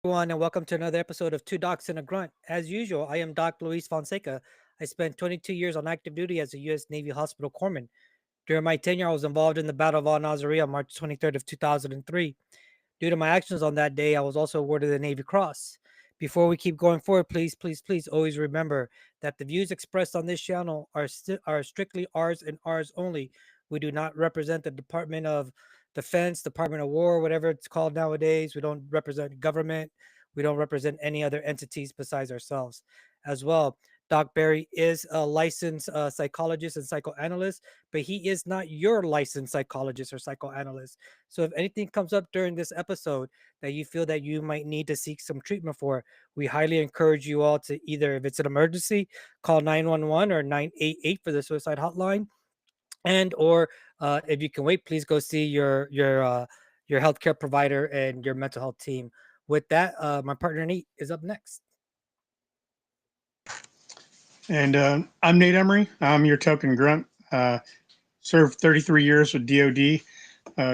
everyone, and welcome to another episode of Two Docs and a Grunt. As usual, I am Doc Luis Fonseca. I spent 22 years on active duty as a U.S. Navy hospital corpsman. During my tenure, I was involved in the Battle of Al Nazariya on March 23rd of 2003. Due to my actions on that day, I was also awarded the Navy Cross. Before we keep going forward, please always remember that the views expressed on this channel are strictly ours and ours only. We do not represent the Department of Defense, Department of War, whatever it's called nowadays. We don't represent government. We don't represent any other entities besides ourselves. As well, Doc Barry is a licensed psychologist and psychoanalyst, but he is not your licensed psychologist or psychoanalyst. So if anything comes up during this episode that you feel that you might need to seek some treatment for, we highly encourage you all to either, if it's an emergency, call 911 or 988 for the suicide hotline, and or if you can wait, please go see your healthcare provider and your mental health team. With that, my partner Nate is up next. And I'm Nate Emery. I'm your token grunt. Served 33 years with DoD,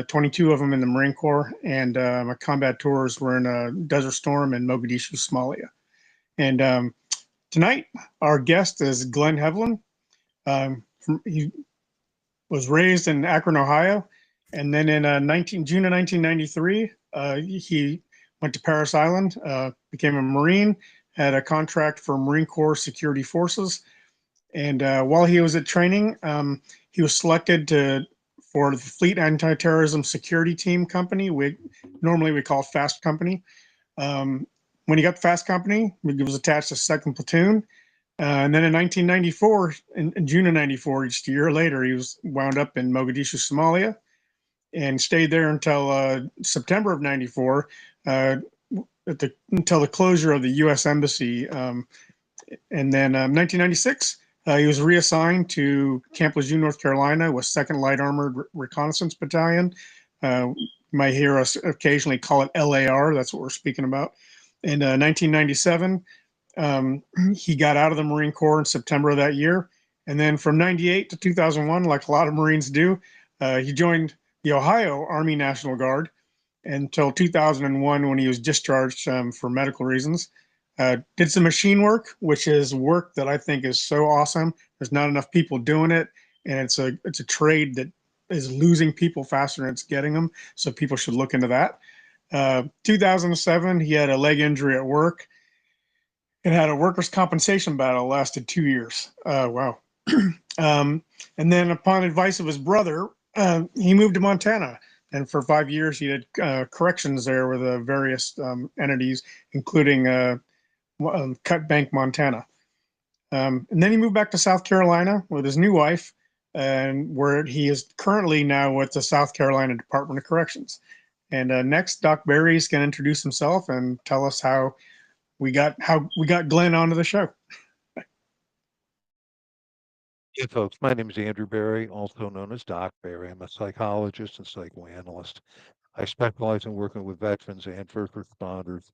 22 of them in the Marine Corps, and my combat tours were in Desert Storm and Mogadishu, Somalia. And tonight, our guest is Glenn Hevlin. He was raised in Akron, Ohio, and then in June of 1993, he went to Parris Island, became a Marine, had a contract for Marine Corps Security Forces. And while he was at training, he was selected for the Fleet Anti-Terrorism Security Team Company. We call it Fast Company. When he got the Fast Company, he was attached to 2nd Platoon. And then in 1994, in June of 94, just a year later, he was wound up in Mogadishu, Somalia, and stayed there until September of 94, until the closure of the U.S. Embassy. And then 1996, he was reassigned to Camp Lejeune, North Carolina, with 2nd Light Armored Reconnaissance Battalion. You might hear us occasionally call it LAR. That's what we're speaking about. In 1997, he got out of the Marine Corps in September of that year. And then from 98 to 2001, like a lot of Marines do, he joined the Ohio Army National Guard until 2001 when he was discharged for medical reasons. Did some machine work, which is work that I think is so awesome. There's not enough people doing it, and it's a trade that is losing people faster than it's getting them. So people should look into that. 2007, he had a leg injury at work and had a workers' compensation battle, lasted 2 years. Wow. And then upon advice of his brother, he moved to Montana. And for 5 years, he did corrections there with various entities, including Cut Bank, Montana. And then he moved back to South Carolina with his new wife, and where he is currently now with the South Carolina Department of Corrections. And next, Doc Barry is going to introduce himself and tell us how we got Glenn onto the show. Yeah, folks, my name is Andrew Barry, also known as Doc Barry. I'm a psychologist and psychoanalyst. I specialize in working with veterans and first responders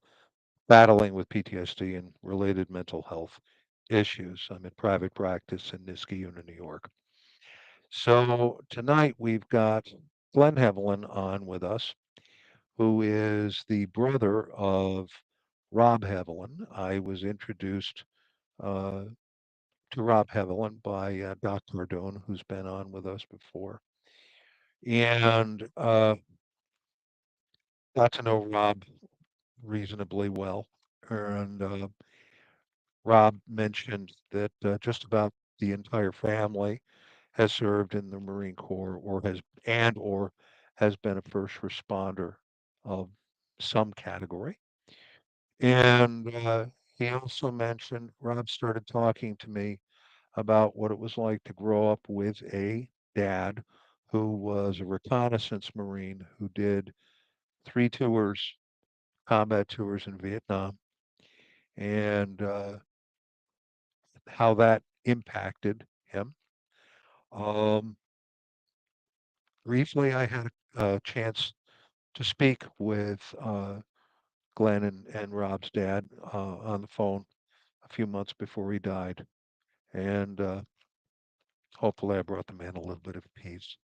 battling with PTSD and related mental health issues. I'm in private practice in Niskayuna, New York. So tonight we've got Glenn Hevlin on with us, who is the brother of Rob Hevlin. I was introduced uh, to Rob Hevlin by Doc Cardone, who's been on with us before, and got to know Rob reasonably well. And Rob mentioned that just about the entire family has served in the Marine Corps or has been a first responder of some category. And he also mentioned Rob started talking to me about what it was like to grow up with a dad who was a reconnaissance Marine who did 3 tours, combat tours in Vietnam, and how that impacted him. Um, Recently, I had a chance to speak with Glenn and Rob's dad on the phone a few months before he died, and hopefully, I brought the man a little bit of peace.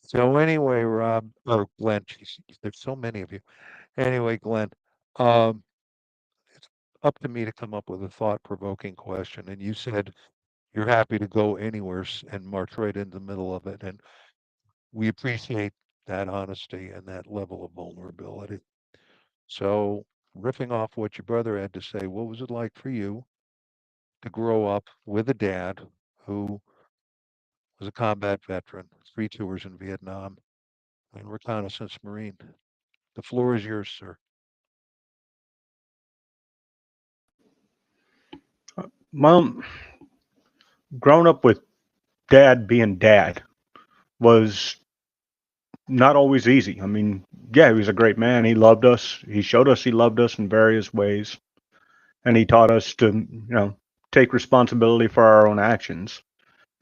So anyway, Rob or Glenn, geez, there's so many of you. Anyway, Glenn, Um, it's up to me to come up with a thought-provoking question. And you said you're happy to go anywhere and march right in the middle of it. And we appreciate that honesty and that level of vulnerability. So, riffing off what your brother had to say, what was it like for you to grow up with a dad who was a combat veteran, 3 tours in Vietnam, and reconnaissance Marine? The floor is yours, sir. Well, growing up with dad being dad was not always easy. I mean, yeah, he was a great man. He loved us. He showed us he loved us in various ways. And he taught us to, take responsibility for our own actions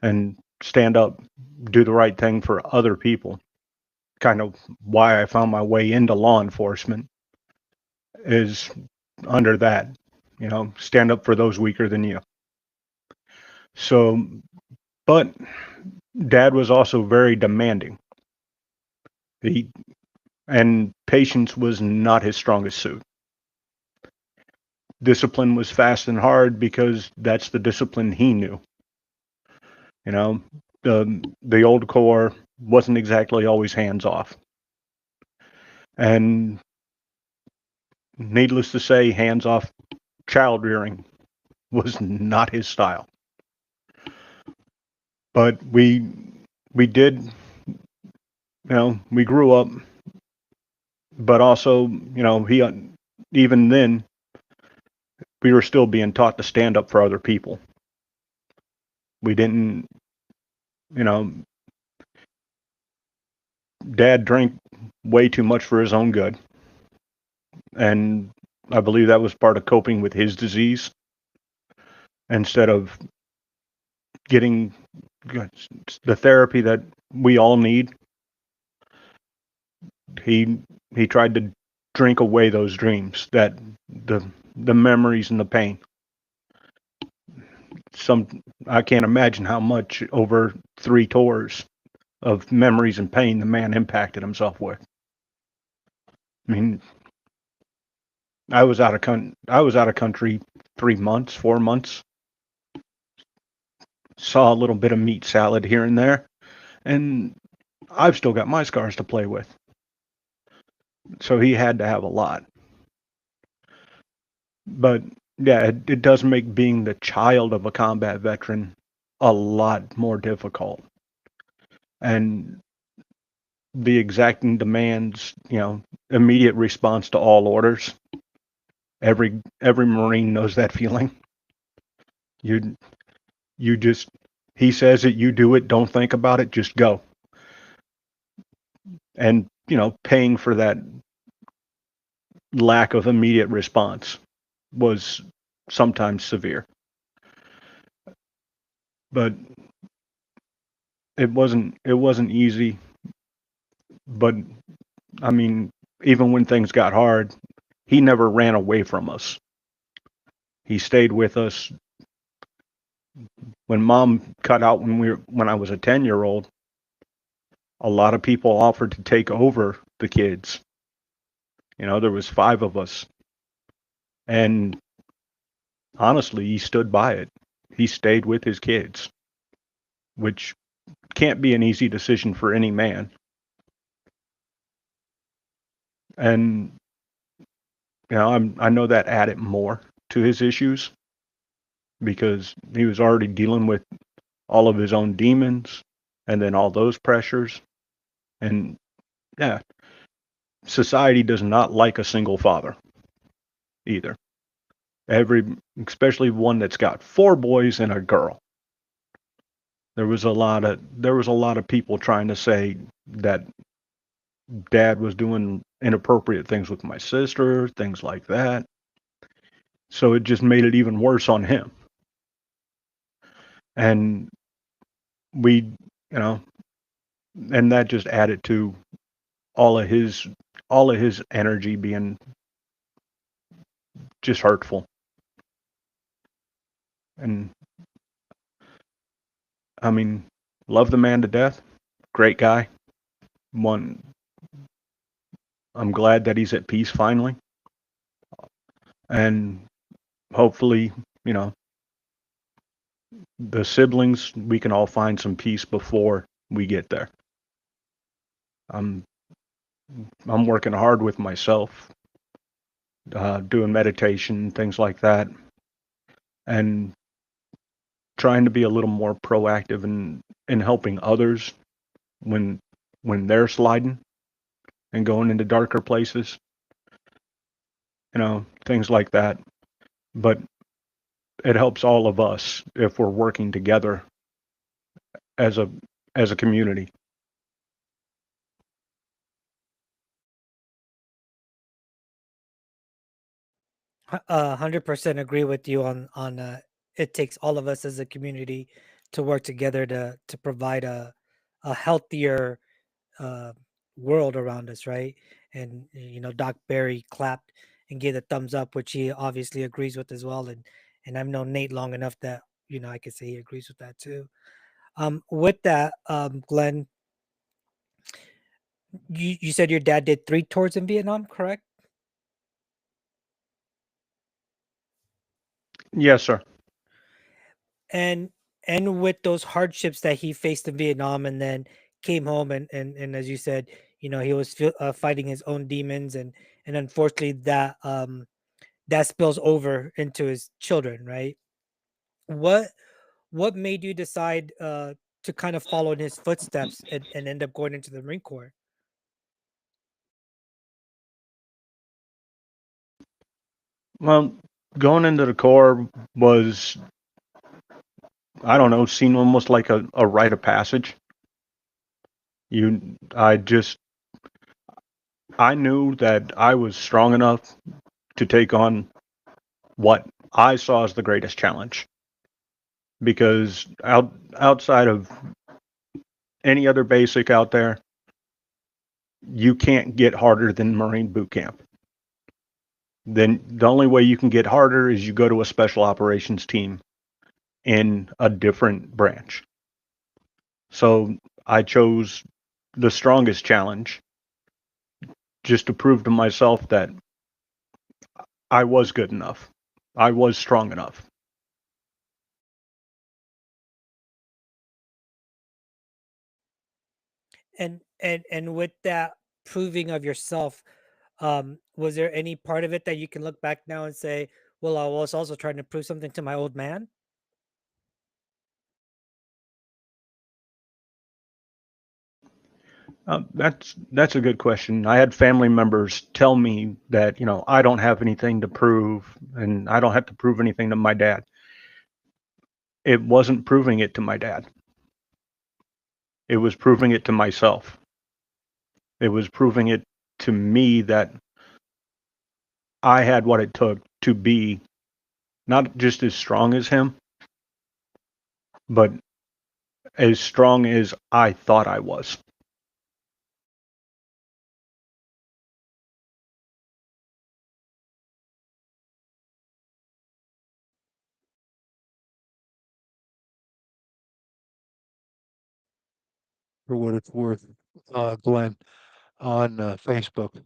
and stand up, do the right thing for other people. Kind of why I found my way into law enforcement is under that, stand up for those weaker than you. So, but dad was also very demanding. And patience was not his strongest suit. Discipline was fast and hard because that's the discipline he knew. The old Corps wasn't exactly always hands off. And needless to say, hands off child rearing was not his style. But we did, we grew up, but also, he even then we were still being taught to stand up for other people. We didn't, dad drank way too much for his own good. And I believe that was part of coping with his disease. Instead of getting the therapy that we all need, he tried to drink away those dreams, that the memories and the pain. I can't imagine how much over 3 tours of memories and pain the man impacted himself with. I mean, I was out of country 3 months, 4 months. Saw a little bit of meat salad here and there, and I've still got my scars to play with. So he had to have a lot. But yeah, it does make being the child of a combat veteran a lot more difficult. And the exacting demands, immediate response to all orders. Every Marine knows that feeling. You just, he says it, you do it, don't think about it, just go. And, paying for that lack of immediate response was sometimes severe. But it wasn't easy. But I mean, even when things got hard, he never ran away from us. He stayed with us. When mom cut out when I was a 10-year-old, a lot of people offered to take over the kids. There was 5 of us. And honestly, he stood by it. He stayed with his kids, which can't be an easy decision for any man. And I know that added more to his issues because he was already dealing with all of his own demons and then all those pressures. And yeah, society does not like a single father either. Especially one that's got 4 boys and a girl. There was a lot of people trying to say that dad was doing inappropriate things with my sister, things like that. So it just made it even worse on him. And we, and that just added to all of his energy being just hurtful. And I mean, love the man to death. Great guy. I'm glad that he's at peace finally. and hopefully, the siblings, we can all find some peace before we get there. I'm working hard with myself, doing meditation, things like that, and trying to be a little more proactive in helping others when they're sliding and going into darker places, things like that. But it helps all of us if we're working together as a community. 100% agree with you on it takes all of us as a community to work together to provide a healthier uh, world around us, right? And Doc Barry clapped and gave the thumbs up, which he obviously agrees with as well. And I've known Nate long enough that I could say he agrees with that too. With that, Glenn, you said your dad did 3 tours in Vietnam, correct? Yes, sir. And with those hardships that he faced in Vietnam, and then came home, and as you said, he was fighting his own demons, and unfortunately that spills over into his children, right? What made you decide to kind of follow in his footsteps and end up going into the Marine Corps? Well, going into the Corps was, I don't know, seen almost like a rite of passage. I knew that I was strong enough to take on what I saw as the greatest challenge, because outside of any other basic out there, you can't get harder than Marine boot camp. Then the only way you can get harder is you go to a special operations team in a different branch. So I chose the strongest challenge just to prove to myself that I was good enough. I was strong enough. And with that proving of yourself, was there any part of it that you can look back now and say, well, I was also trying to prove something to my old man? That's a good question. I had family members tell me that I don't have anything to prove, and I don't have to prove anything to my dad. It wasn't proving it to my dad. It was proving it to myself. It was proving it to me that I had what it took to be not just as strong as him, but as strong as I thought I was. For what it's worth, Glenn, on Facebook,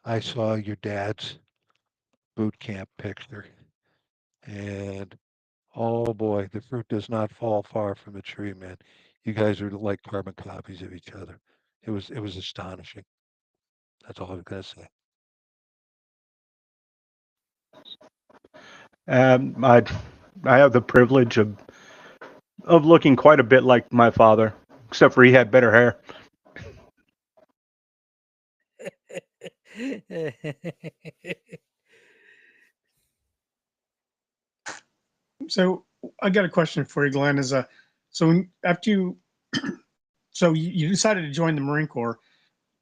I saw your dad's boot camp picture, and oh boy, the fruit does not fall far from the tree, man. You guys are like carbon copies of each other. It was astonishing. That's all I was gonna say. I have the privilege of looking quite a bit like my father, except for he had better hair. So I got a question for you, Glenn. After you decided to join the Marine Corps,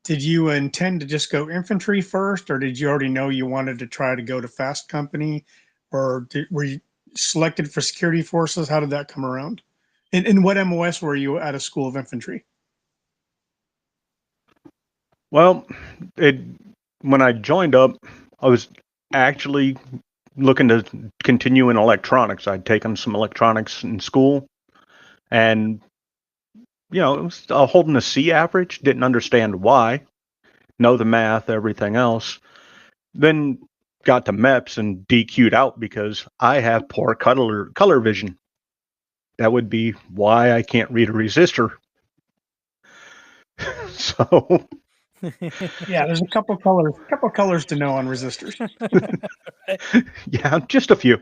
did you intend to just go infantry first, or did you already know you wanted to try to go to fast company, or were you selected for security forces? How did that come around? And what MOS were you at a school of infantry? Well, when I joined up, I was actually looking to continue in electronics. I'd taken some electronics in school, and it was holding a C average. Didn't understand why. Know the math, everything else. Then got to MEPS and DQ'd out because I have poor color vision. That would be why I can't read a resistor. So Yeah, there's a couple colors to know on resistors. yeah, just a few.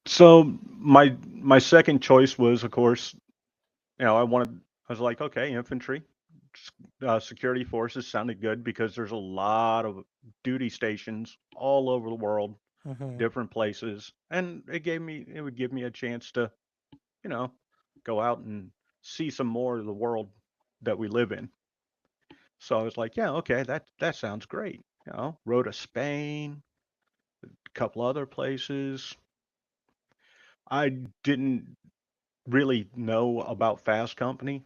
So my second choice was, of course, I was like, okay, infantry, security forces sounded good because there's a lot of duty stations all over the world, different places, and it would give me a chance to, go out and see some more of the world that we live in. So I was like, yeah, okay, that sounds great. Rode to Spain, a couple other places. I didn't really know about Fast Company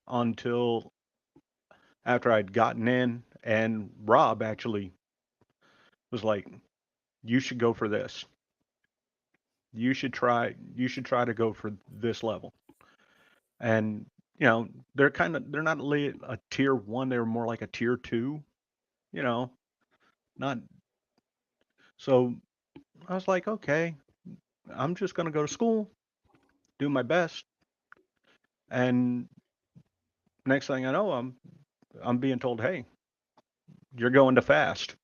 until after I'd gotten in, and Rob actually was like, "You should go for this. You should try. You should try to go for this level." And they're not really a tier 1. They were more like a tier 2. You know, not. So I was like, okay, I'm just gonna go to school, do my best, and next thing I know, I'm being told, "Hey, you're going to Fast."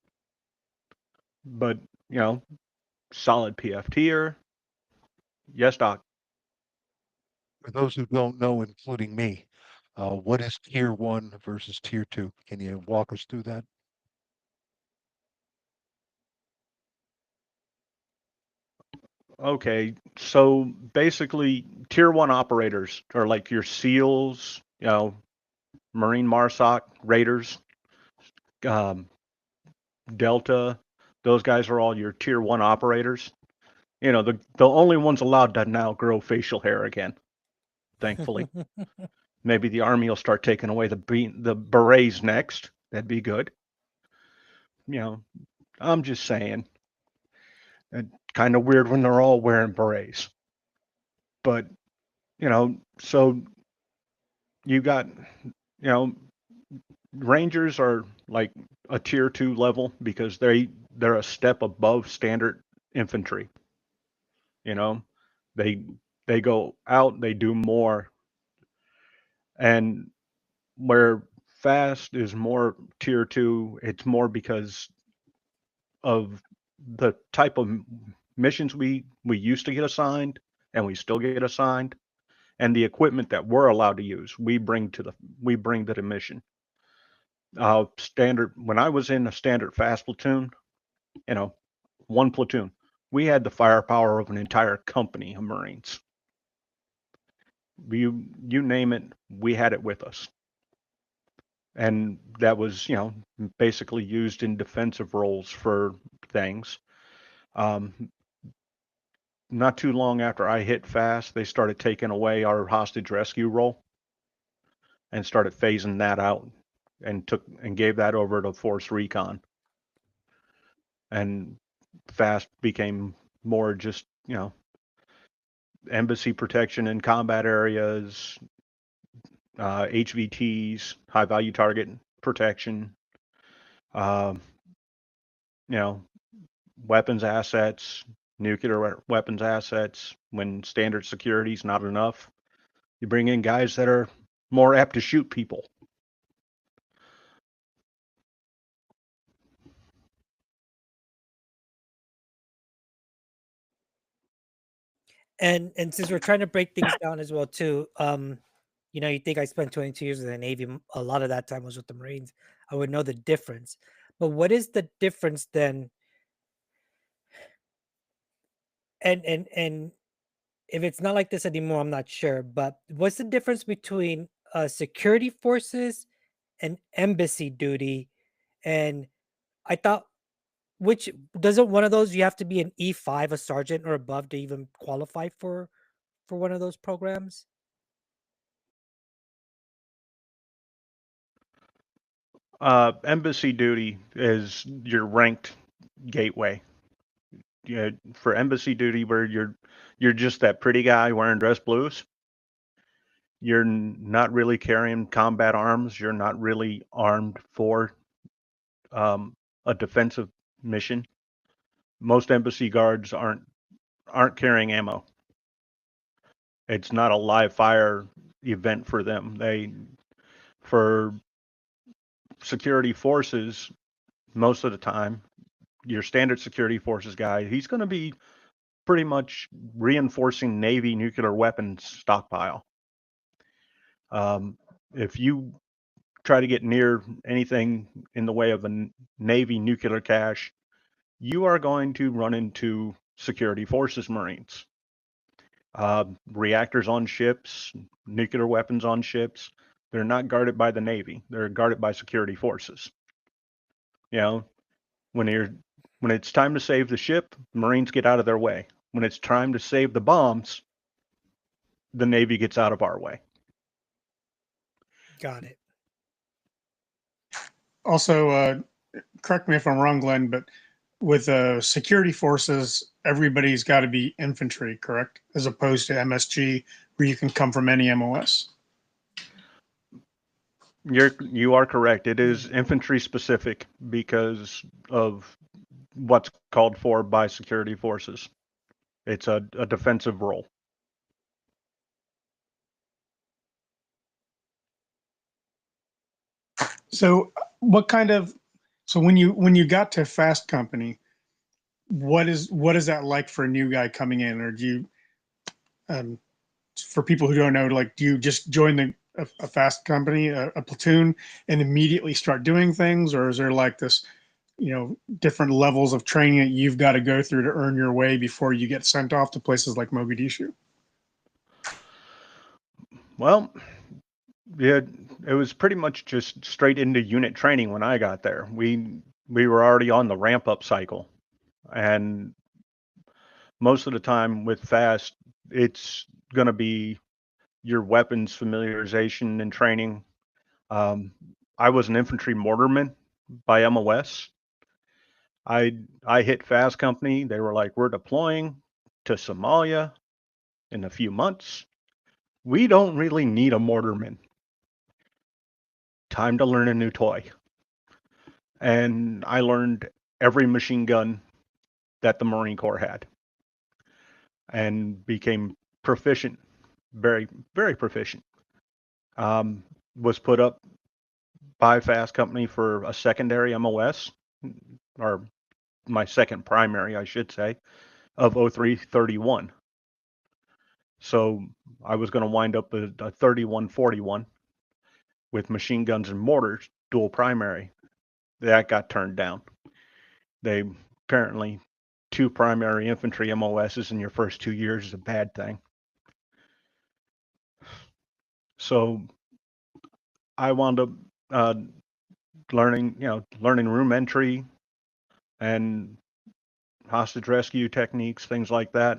But you know, solid PFTer. Yes, doc. For those who don't know, including me, what is tier 1 versus tier 2? Can you walk us through that? Okay, so basically, tier 1 operators are like your SEALs, Marine MARSOC, Raiders, um, Delta. Those guys are all your tier 1 operators. The only ones allowed to now grow facial hair again, thankfully. Maybe the Army will start taking away the berets next. That'd be good. I'm just saying. Kind of weird when they're all wearing berets. But, so you got, Rangers are like a tier 2 level because they're a step above standard infantry. You know, they they go out, they do more, and where Fast is more tier 2, it's more because of the type of missions we used to get assigned and we still get assigned, and the equipment that we're allowed to use we bring to the mission. Standard When I was in a standard Fast platoon, you know, one platoon, we had the firepower of an entire company of Marines. You name it, we had it with us, and that was basically used in defensive roles for things. Not too long after I hit Fast, they started taking away our hostage rescue role and started phasing that out and gave that over to Force Recon. And Fast became more just, embassy protection in combat areas, HVTs, high value target protection, uh, weapons assets, nuclear weapons assets. When standard security is not enough, you bring in guys that are more apt to shoot people. And since we're trying to break things down as well too, you think I spent 22 years in the Navy. A lot of that time was with the Marines. I would know the difference. But what is the difference then? And if it's not like this anymore, I'm not sure. But what's the difference between security forces and embassy duty? And I thought, which doesn't one of those you have to be an E5, a sergeant or above to even qualify for one of those programs? Embassy duty is your ranked gateway. For embassy duty, where you're just that pretty guy wearing dress blues. You're not really carrying combat arms. You're not really armed for a defensive mission. Most embassy guards aren't carrying ammo. It's not a live fire event for them. For security forces, most of the time, your standard security forces guy, he's going to be pretty much reinforcing Navy nuclear weapons stockpile. If you try to get near anything in the way of a Navy nuclear cache, you are going to run into security forces Marines. Reactors on ships, nuclear weapons on ships, they're not guarded by the Navy. They're guarded by security forces. You know, when it's time to save the ship, Marines get out of their way. When it's time to save the bombs, the Navy gets out of our way. Got it. Also, correct me if I'm wrong, Glenn, but with security forces, everybody's got to be infantry, correct? As opposed to MSG, where you can come from any MOS. You are correct. It is infantry specific because of what's called for by security forces. It's a defensive role. So when you got to Fast Company, what is that like for a new guy coming in? Or do you, for people who don't know, like, do you just join a Fast Company, a platoon, and immediately start doing things? Or is there like this, different levels of training that you've got to go through to earn your way before you get sent off to places like Mogadishu? Well, yeah, it was pretty much just straight into unit training when I got there. We were already on the ramp up cycle, and most of the time with Fast, it's going to be your weapons familiarization and training. I was an infantry mortarman by MOS. I hit Fast Company. They were like, "We're deploying to Somalia in a few months. We don't really need a mortarman. Time to learn a new toy." And I learned every machine gun that the Marine Corps had and became proficient, very, very proficient. Was put up by Fast Company for a secondary MOS, or my second primary, I should say, of 0331. So I was going to wind up a 3141 with machine guns and mortars, dual primary. That got turned down. They apparently 2 primary infantry MOSs in your first 2 years is a bad thing. So I wound up learning room entry and hostage rescue techniques, things like that.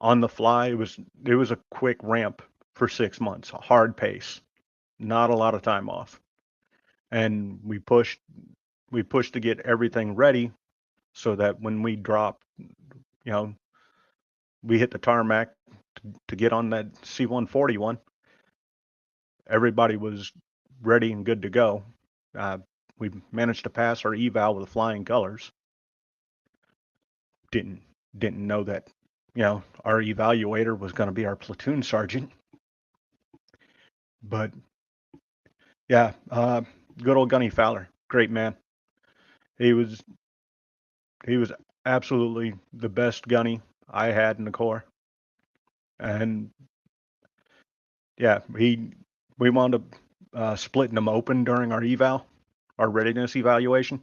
On the fly, it was a quick ramp for 6 months, a hard pace, not a lot of time off. And we pushed to get everything ready so that when we dropped, we hit the tarmac to get on that C-141, everybody was ready and good to go. We managed to pass our eval with flying colors. Didn't know that, our evaluator was going to be our platoon sergeant. But yeah, good old Gunny Fowler, great man. He was absolutely the best gunny I had in the Corps. And yeah, we wound up splitting them open during our eval, our readiness evaluation.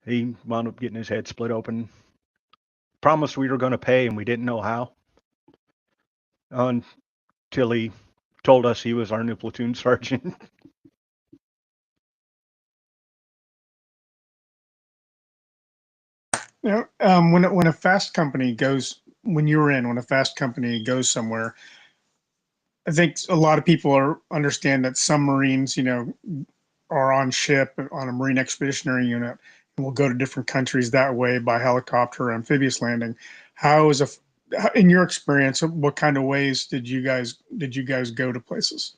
He wound up getting his head split open. Promised we were going to pay, and we didn't know how until he told us he was our new platoon sergeant. When a Fast Company goes, when a Fast Company goes somewhere, I think a lot of people understand that some Marines, are on ship on a Marine Expeditionary Unit and will go to different countries that way by helicopter or amphibious landing. In your experience, what kind of ways did you guys go to places?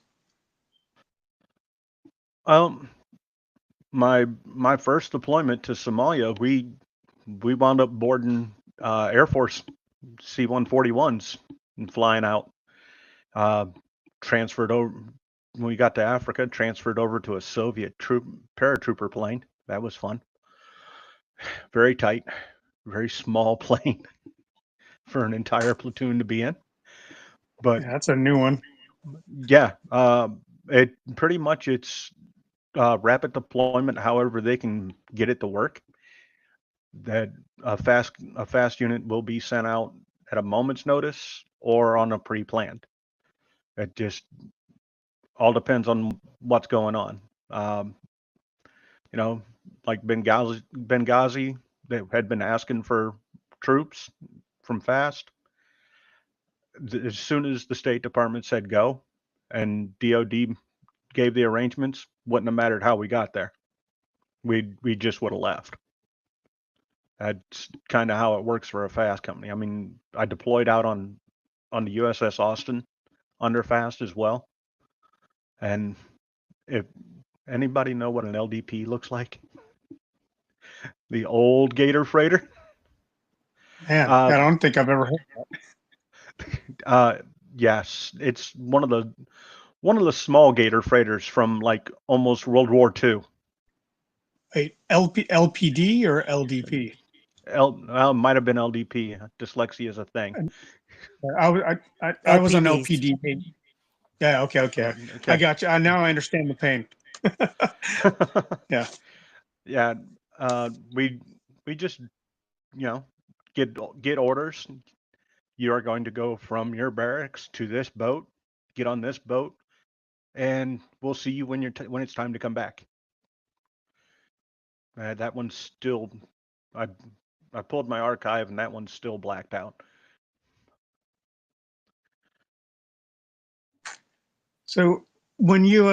my first deployment to Somalia, we wound up boarding Air Force C-141s and flying out. Transferred over when we got to Africa. Transferred over to a Soviet paratrooper plane. That was fun. Very tight, very small plane for an entire platoon to be in. But Yeah, that's a new one. yeah, it pretty much it's rapid deployment. However, they can get it to work. That a fast unit will be sent out at a moment's notice or on a pre-planned. It just all depends on what's going on. You know, like Benghazi, they had been asking for troops from fast. As soon as the State Department said go, and DOD gave the arrangements, wouldn't have mattered how we got there. We just would have left. That's kind of how it works for a fast company. I mean, I deployed out on the USS Austin under fast as well. And if anybody know what an LDP looks like, the old Gator freighter. Man, I don't think I've ever heard. Yes, it's one of the small Gator freighters from like almost World War II. Wait, LPD or LDP? Might have been LDP. Dyslexia is a thing. I was on LPDs. LPD. Yeah, okay. I got you. Now I understand the pain. Yeah. Yeah. We just get orders. You are going to go from your barracks to this boat. Get on this boat, and we'll see you when when it's time to come back. That one's still. I pulled my archive, and that one's still blacked out. So when you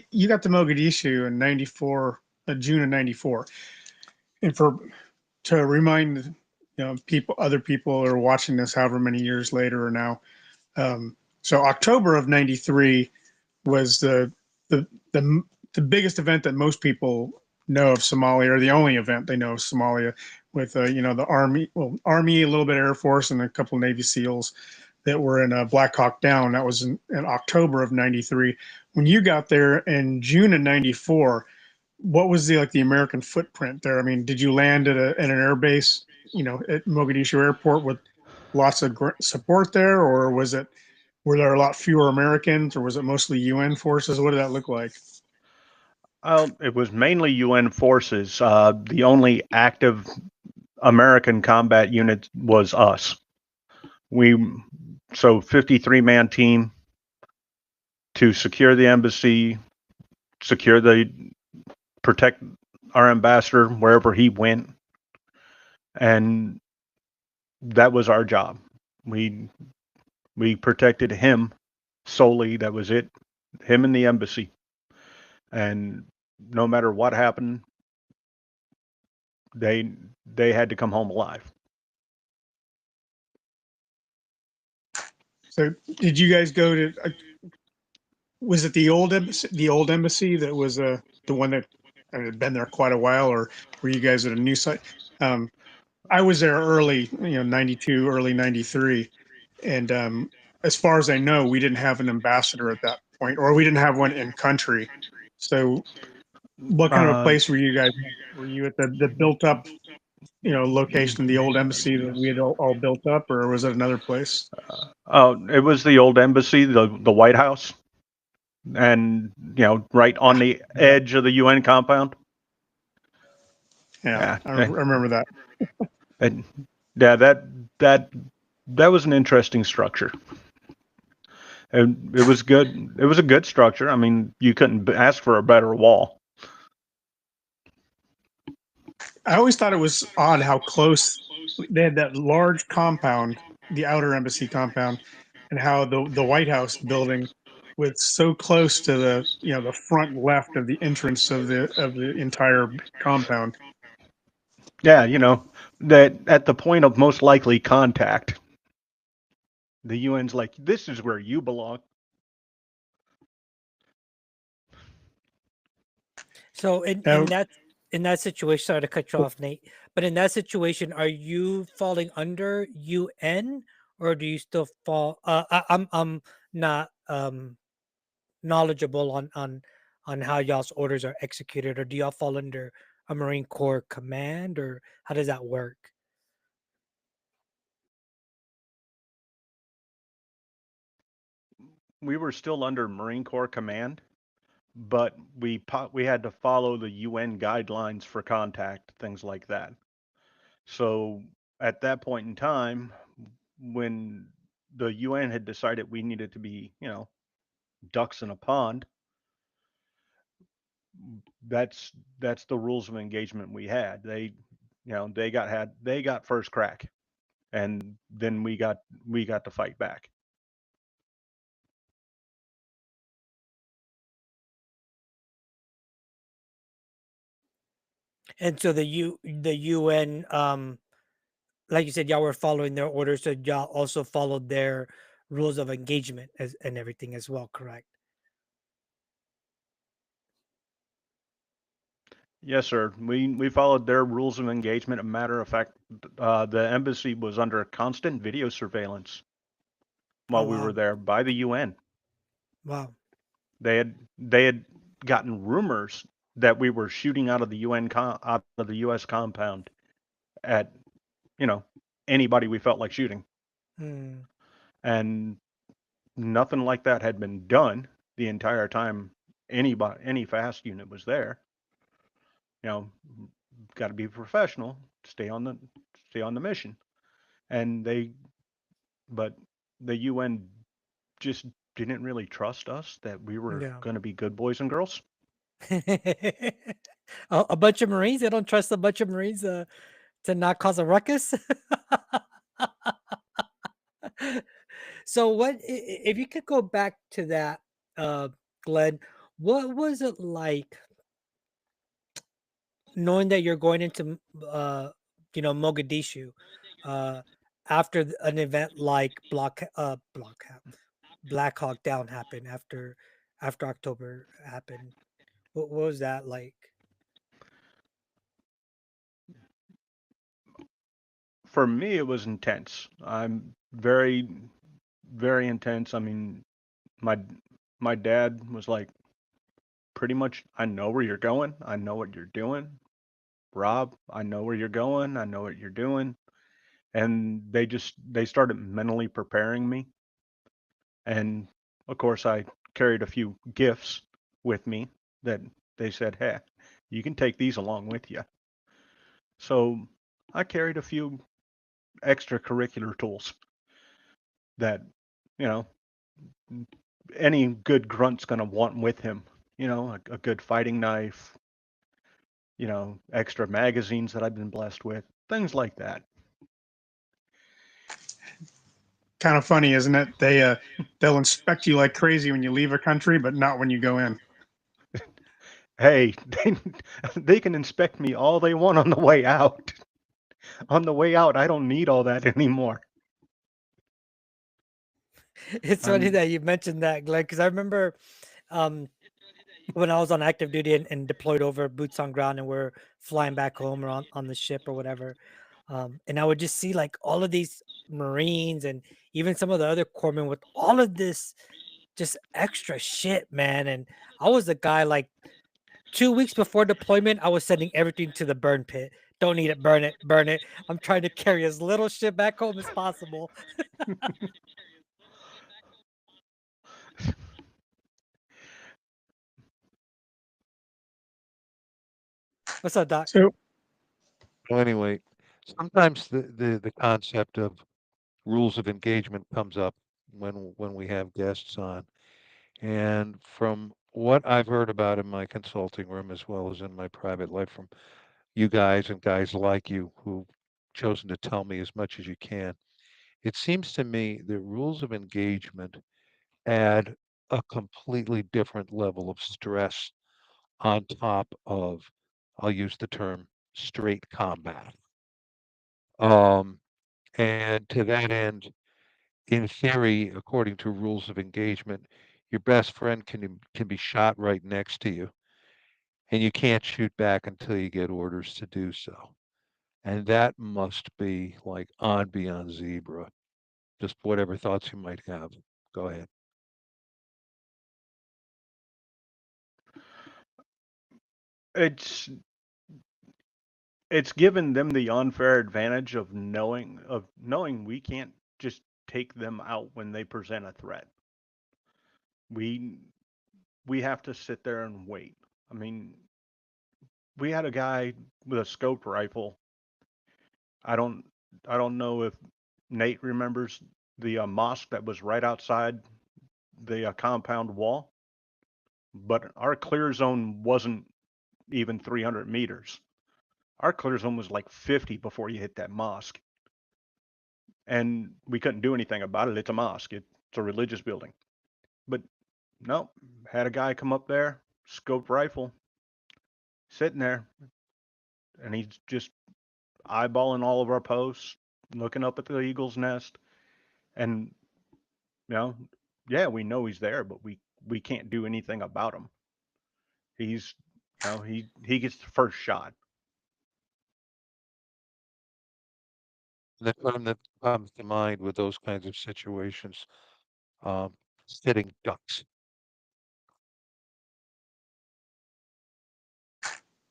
you got to Mogadishu in '94, June of '94, and to remind other people who are watching this however many years later or now, so October of '93 was the biggest event that most people know of Somalia, or the only event they know of Somalia, with the army, a little bit Air Force, and a couple of Navy SEALs that were in Black Hawk Down. That was in October of '93. When you got there in June of '94, what was the American footprint there? I mean, did you land at an air base, at Mogadishu Airport with lots of support there, or were there a lot fewer Americans, or was it mostly UN forces? What did that look like? It was mainly UN forces. The only active American combat unit was us. 53-man team to secure the embassy, protect our ambassador wherever he went, and that was our job. We protected him solely. That was it. Him and the embassy. And no matter what happened, they had to come home alive. So did you guys go to, was it the old embassy that was the one that had been there quite a while, or were you guys at a new site? I was there early, '92, early '93. And as far as I know, we didn't have an ambassador at that point, or we didn't have one in country. So what kind of a place were you guys? Were you at the built up, location, the old embassy that we had all built up, or was it another place? It was the old embassy, the White House, and right on the edge of the UN compound. Yeah. I remember that. And yeah, that was an interesting structure. And it was good. It was a good structure. I mean, you couldn't ask for a better wall. I always thought it was odd how close they had that large compound, the outer embassy compound, and how the White House building was so close to the front left of the entrance of the entire compound. Yeah, that at the point of most likely contact, the UN's like, this is where you belong. So Now, in that situation, sorry to cut you off, Nate, but in that situation, are you falling under UN or do you still fall? I'm not knowledgeable on how y'all's orders are executed, or do y'all fall under a Marine Corps command, or how does that work? We were still under Marine Corps command, but we had to follow the UN guidelines for contact, things like that. So at that point in time, when the UN had decided we needed to be, ducks in a pond, that's the rules of engagement we had. They got first crack, and then we got to fight back. And so the UN, like you said, y'all were following their orders, so y'all also followed their rules of engagement and everything as well, correct? Yes, sir. We followed their rules of engagement. A matter of fact, the embassy was under constant video surveillance Oh while we were wow, there by the UN. wow. They had gotten rumors that we were shooting out of the out of the U.S. compound at you know anybody we felt like shooting, Hmm. and nothing like that had been done the entire time any fast unit was there. You know, got to be professional, stay on the mission, and but the UN just didn't really trust us that we were Yeah. going to be good boys and girls. A bunch of Marines. They don't trust a bunch of Marines to not cause a ruckus. So if you could go back to that, uh, Glenn, what was it like knowing that you're going into Mogadishu, uh, after an event like Black Hawk Down happened after October happened? What was that like? For me, it was intense. I'm very, very intense. I mean, my my dad was like, pretty much, I know where you're going. I know what you're doing. Rob, I know where you're going. I know what you're doing. And they started mentally preparing me. And of course, I carried a few gifts with me that they said, hey, you can take these along with you. So I carried a few extracurricular tools that, you know, any good grunt's going to want with him. A good fighting knife, extra magazines that I've been blessed with, things like that. kind of funny, isn't it? They'll inspect you like crazy when you leave a country, but not when you go in. Hey, they can inspect me all they want on the way out. On the way out, I don't need all that anymore. It's funny I'm that you mentioned that, Glenn, because I remember um, when I was on active duty and deployed over boots on ground, and we're flying back home or on the ship or whatever. And I would just see like all of these Marines and even some of the other corpsmen with all of this just extra shit, man. And I was the guy like 2 weeks before deployment, I was sending everything to the burn pit. Don't need it, burn it, burn it. I'm trying to carry as little shit back home as possible. What's up, Doc? So Well, anyway, sometimes the concept of rules of engagement comes up when we have guests on. And from what I've heard about in my consulting room as well as in my private life from you guys and guys like you who've chosen to tell me as much as you can, it seems to me that rules of engagement add a completely different level of stress on top of, I'll use the term, straight combat. Um, and to that end, in theory, according to rules of engagement, your best friend can be shot right next to you. and you can't shoot back until you get orders to do so. And that must be like on beyond zebra. Just whatever thoughts you might have. Go ahead. It's it's given them the unfair advantage of knowing we can't just take them out when they present a threat. We we have to sit there and wait. I mean, we had a guy with a scoped rifle. I don't I don't know if Nate remembers the mosque that was right outside the compound wall, but our clear zone wasn't even 300 meters. Our clear zone was like 50 before you hit that mosque, and we couldn't do anything about it. It's a mosque. It's a religious building. But no, had a guy come up there, scoped rifle, sitting there, and he's just eyeballing all of our posts, looking up at the eagle's nest, and you know, yeah, we know he's there, but we can't do anything about him. He's he gets the first shot. The term that comes to mind with those kinds of situations, um, sitting ducks.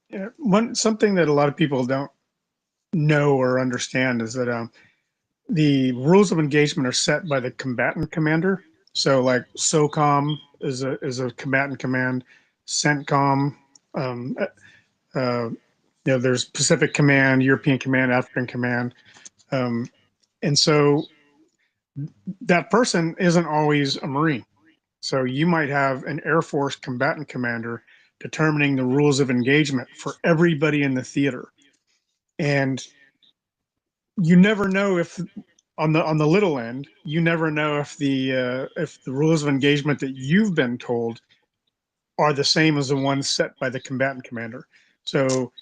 Yeah, something that a lot of people don't know or understand is that the rules of engagement are set by the combatant commander. So like SOCOM is a combatant command, CENTCOM, um, there's Pacific Command, European Command, African Command, um, and so that person isn't always a Marine. So you might have an Air Force combatant commander determining the rules of engagement for everybody in the theater, and you never know if on the little end, you never know if the rules of engagement that you've been told are the same as the ones set by the combatant commander. So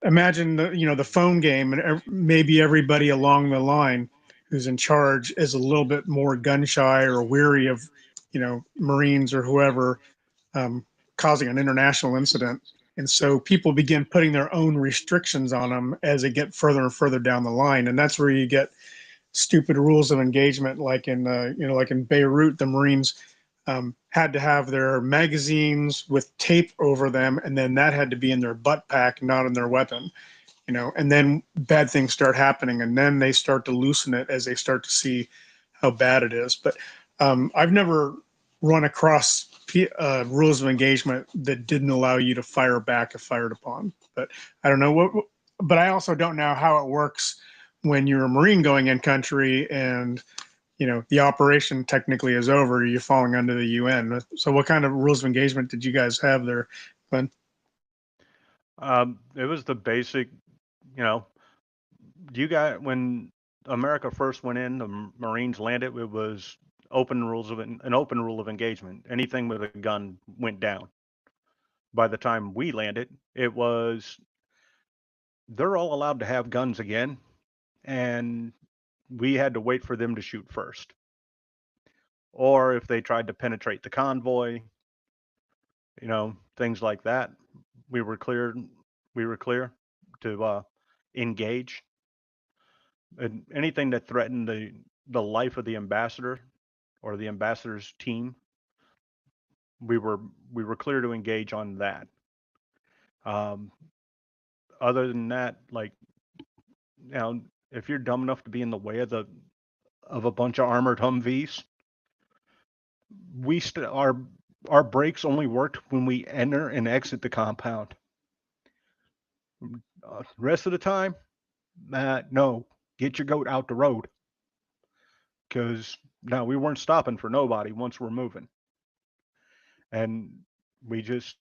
imagine the phone game, and maybe everybody along the line who's in charge is a little bit more gun shy or weary of Marines or whoever, um, causing an international incident. And so people begin putting their own restrictions on them as they get further and further down the line, and that's where you get stupid rules of engagement, like in Beirut, the Marines had to have their magazines with tape over them, and then that had to be in their butt pack, not in their weapon. And then bad things start happening, and then they start to loosen it as they start to see how bad it is. But I've never run across rules of engagement that didn't allow you to fire back if fired upon. But I don't know what. But I also don't know how it works when you're a Marine going in country and the operation technically is over. You're falling under the UN. So what kind of rules of engagement did you guys have there, Glenn? It was the basic, you know, you got when America first went in, the Marines landed. It was an open rule of engagement. Anything with a gun went down. By the time we landed, it was they're all allowed to have guns again, and we had to wait for them to shoot first. Or if they tried to penetrate the convoy, things like that, we were clear. We were clear to engage. And anything that threatened the life of the ambassador or the ambassador's team, we were clear to engage on that. Um, Other than that, like if you're dumb enough to be in the way of a bunch of armored Humvees, our brakes only worked when we enter and exit the compound. Rest of the time, no, get your goat out the road, because no, we weren't stopping for nobody once we're moving. And we just,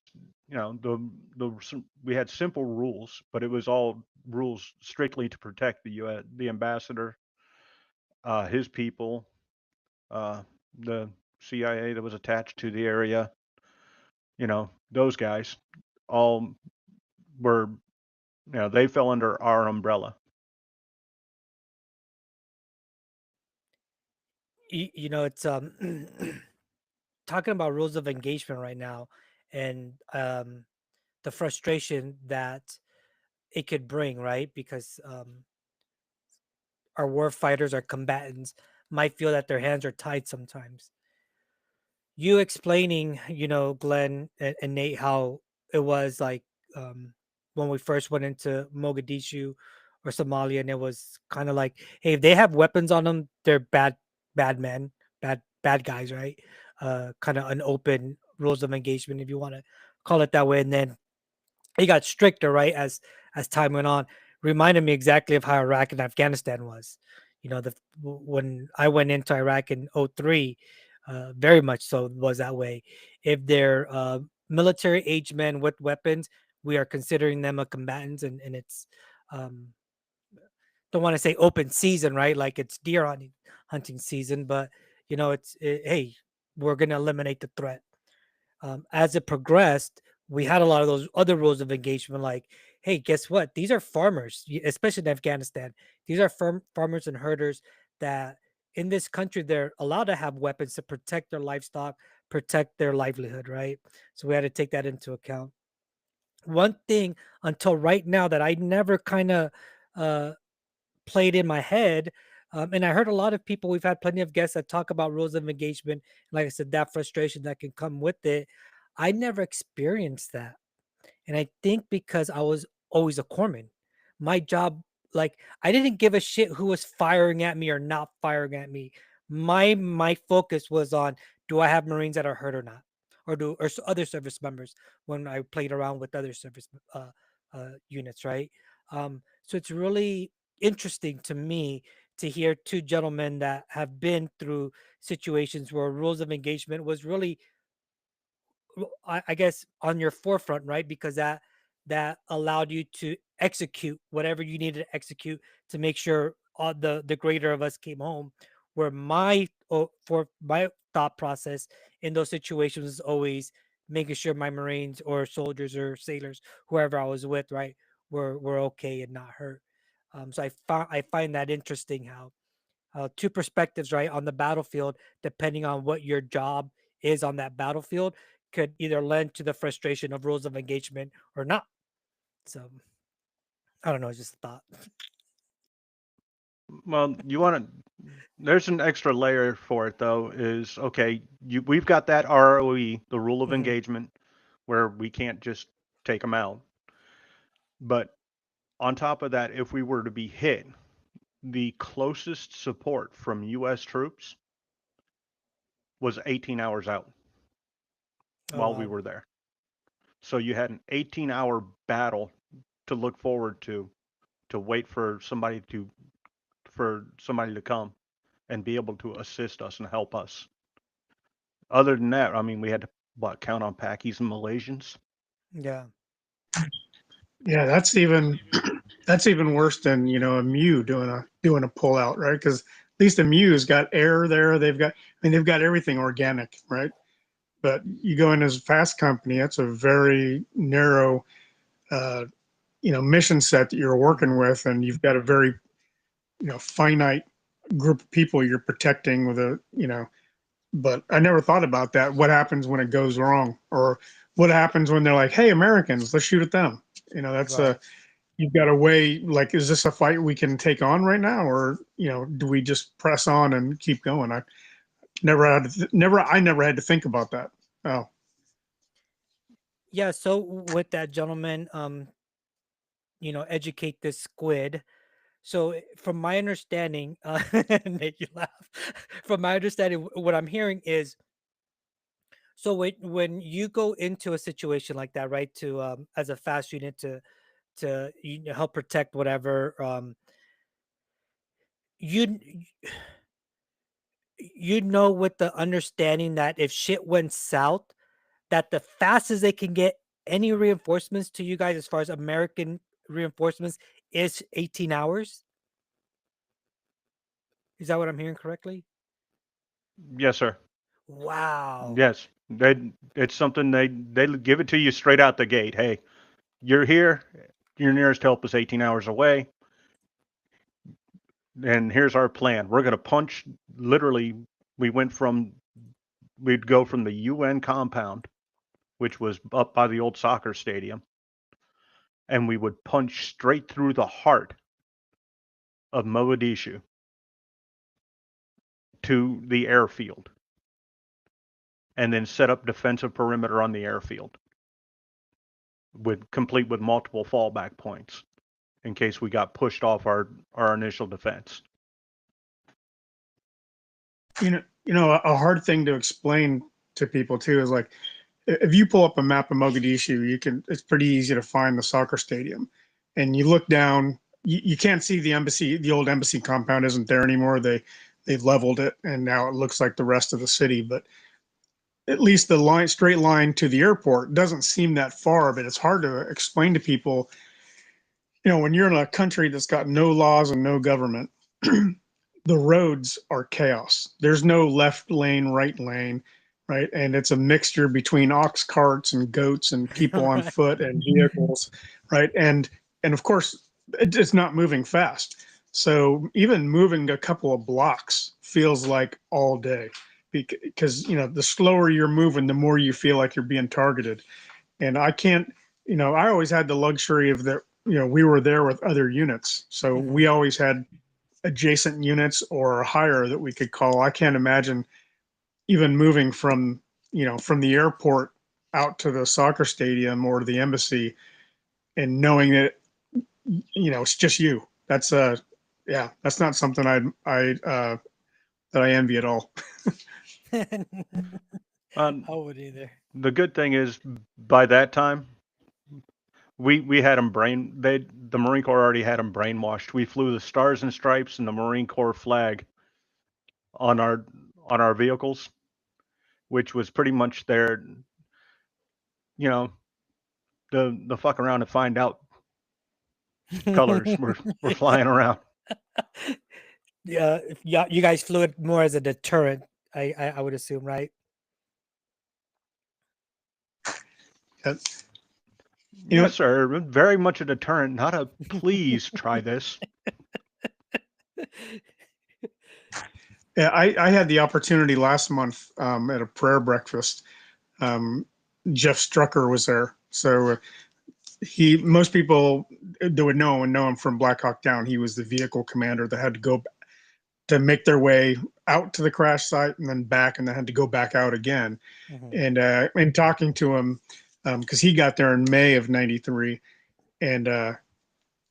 we had simple rules, but it was all rules strictly to protect the ambassador, his people, the CIA that was attached to the area. Those guys all were, they fell under our umbrella. It's talking about rules of engagement right now, and the frustration that it could bring, right? Because our war fighters, our combatants, might feel that their hands are tied sometimes. You explaining, Glenn and Nate, how it was like when we first went into Mogadishu or Somalia, and it was kind of like, hey, if they have weapons on them, they're bad men, bad guys, right? Kind of an open rules of engagement, if you want to call it that way. And then it got stricter, right, as time went on. Reminded me exactly of how Iraq and Afghanistan was. When I went into Iraq in '03, very much so was that way. If they're military age men with weapons, we are considering them a combatant, and it's um, don't want to say open season, right? Like it's deer hunting season, but hey, we're gonna eliminate the threat. As it progressed, we had a lot of those other rules of engagement, like, hey, guess what? These are farmers, especially in Afghanistan. These are farmers and herders that in this country, they're allowed to have weapons to protect their livestock, protect their livelihood, right? So we had to take that into account. One thing until right now that I never kind of uh, played in my head. And I heard a lot of people, we've had plenty of guests that talk about rules of engagement. Like I said, that frustration that can come with it. I never experienced that. And I think because I was always a corpsman, my job, like I didn't give a shit who was firing at me or not firing at me. My focus was on, do I have Marines that are hurt or not? Or other service members when I played around with other service units, right? So it's really interesting to me to hear two gentlemen that have been through situations where rules of engagement was really, I guess, on your forefront, right? Because that allowed you to execute whatever you needed to execute to make sure the greater of us came home. Where for my thought process in those situations is always making sure my Marines or soldiers or sailors, whoever I was with, right, were okay and not hurt. So I find that interesting how two perspectives, right, on the battlefield, depending on what your job is on that battlefield, could either lend to the frustration of rules of engagement or not. So I don't know, it's just a thought. Well, there's an extra layer for it though, is okay, we've got that ROE, the rule of Mhm. engagement, where we can't just take them out. But on top of that, if we were to be hit, the closest support from US troops was 18 hours out Oh while we wow. were there. So you had an 18-hour battle to look forward to wait for somebody to come and be able to assist us and help us. Other than that, I mean, we had to count on Pakis and Malaysians. Yeah. Yeah, that's even worse than a MEU doing a pullout, right? Because at least a MEU's got air there. They've got everything organic, right? But you go in as a fast company, that's a very narrow, uh, mission set that you're working with, and you've got a very, finite group of people you're protecting with But I never thought about that. What happens when it goes wrong, or what happens when they're like, "Hey, Americans, let's shoot at them." That's Right. you've got to weigh, like, is this a fight we can take on right now, or do we just press on and keep going? I never had to think about that. Oh, Yeah. So with that, gentleman, educate this squid. So from my understanding, make you laugh. From my understanding, what I'm hearing is, so when you go into a situation like that, right, to as a fast unit to help protect whatever, you with the understanding that if shit went south, that the fastest they can get any reinforcements to you guys, as far as American reinforcements, is 18 hours. Is that what I'm hearing correctly? Yes, sir. Wow. Yes, it's something they give it to you straight out the gate. Hey, you're here. Your nearest help is 18 hours away, and here's our plan. We're going to punch. Literally, we'd go from the UN compound, which was up by the old soccer stadium, and we would punch straight through the heart of Mogadishu to the airfield, and then set up defensive perimeter on the airfield, complete with multiple fallback points in case we got pushed off our initial defense. You know, a hard thing to explain to people too is like, if you pull up a map of Mogadishu, it's pretty easy to find the soccer stadium, and you look down, you can't see the embassy. The old embassy compound isn't there anymore. They've leveled it, and now it looks like the rest of the city. But at least the straight line to the airport doesn't seem that far. But it's hard to explain to people. You know, when you're in a country that's got no laws and no government, the roads are chaos. There's no left lane, right lane, right? And it's a mixture between ox carts and goats and people on foot and vehicles, right? And of course, it's not moving fast. So even moving a couple of blocks feels like all day, because, you know, the slower you're moving, the more you feel like you're being targeted. And I can't, you know, I always had the luxury of that, you know, we were there with other units. So we always had adjacent units or higher that we could call. I can't imagine even moving from, you know, from the airport out to the soccer stadium or the embassy and knowing that, you know, it's just you. That's yeah, that's not something that I envy at all. I would either. The good thing is, by that time, we had them the Marine Corps already had them brainwashed. We flew the Stars and Stripes and the Marine Corps flag on our vehicles, which was pretty much their, you know, the fuck around and find out colors were flying around. Yeah, you guys flew it more as a deterrent, I would assume, right? You know, Yes, sir. Very much a deterrent, not a please try this. yeah, I had the opportunity last month at a prayer breakfast. Jeff Strucker was there, so most people that would know him from Black Hawk Down. He was the vehicle commander that had to go to make their way out to the crash site and then back, and then had to go back out again. And in talking to him, because he got there in May of '93, and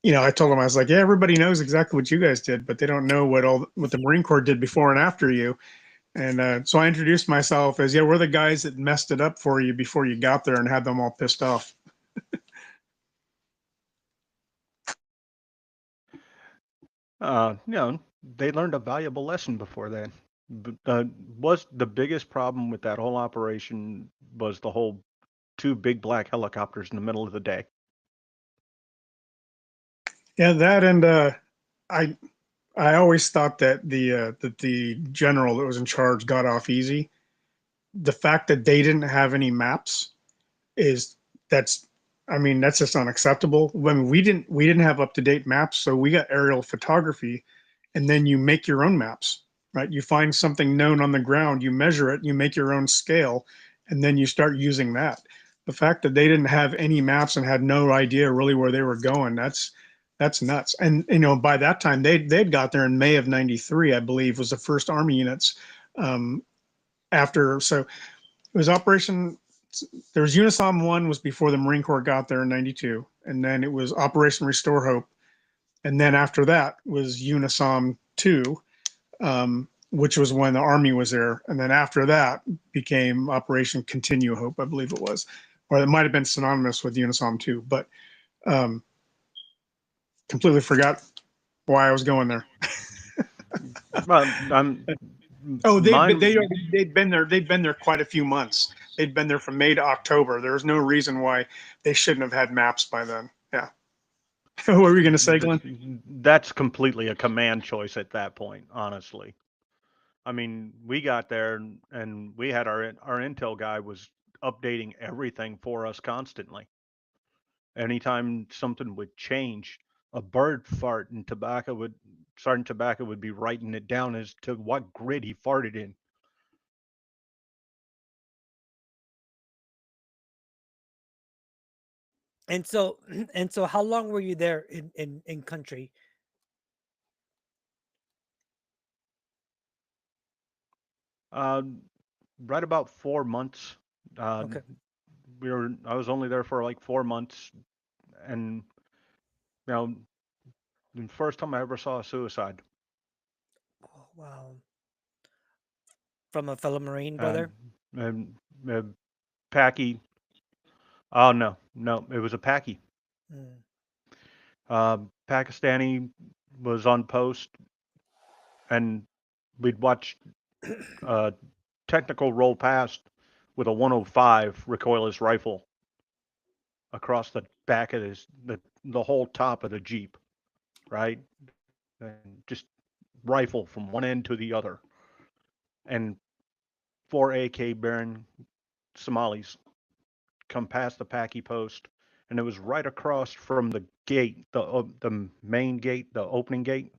you know, I told him, I was like, yeah, everybody knows exactly what you guys did, but they don't know what the Marine Corps did before and after you. And so I introduced myself as, yeah, we're the guys that messed it up for you before you got there and had them all pissed off. You know, they learned a valuable lesson before that. Was the biggest problem with that whole operation was the whole 2 big black helicopters in the middle of the day. Yeah, that and I always thought that the general that was in charge got off easy. The fact that they didn't have any maps that's I mean, that's just unacceptable. When we didn't have up to date maps, so we got aerial photography, and then you make your own maps, right? You find something known on the ground, you measure it, you make your own scale, and then you start using that. The fact that they didn't have any maps and had no idea really where they were going, that's nuts. And you know, by that time they'd got there in May of '93, I believe, was the first Army units. After, so it was Operation. There was Unisom 1 was before the Marine Corps got there in '92, and then it was Operation Restore Hope, and then after that was Unisom 2, which was when the Army was there, and then after that became Operation Continue Hope, I believe it was, or it might have been synonymous with Unisom 2, but completely forgot why I was going there. Well, Oh, they'd been there. They'd been there quite a few months. They'd been there from May to October. There was no reason why they shouldn't have had maps by then. Yeah. What were you going to say, Glenn? That's completely a command choice at that point, honestly. I mean, we got there and we had our intel guy was updating everything for us constantly. Anytime something would change, a bird fart and Sergeant Tobacco would be writing it down as to what grid he farted in. And so and so how long were you there in country? Right about 4 months. Uh, Okay. I was only there for like 4 months, and you know, the first time I ever saw a suicide. Oh, wow. From a fellow Marine Uh, brother? and Paki. Oh no, no, it was a Paki. Mm. Pakistani was on post, and we'd watch technical roll past with a 105 recoilless rifle across the back of the whole top of the Jeep, right? And just rifle from one end to the other, and 4 AK bearing Somalis come past the Paki post, and it was right across from the gate, the main gate, the opening gate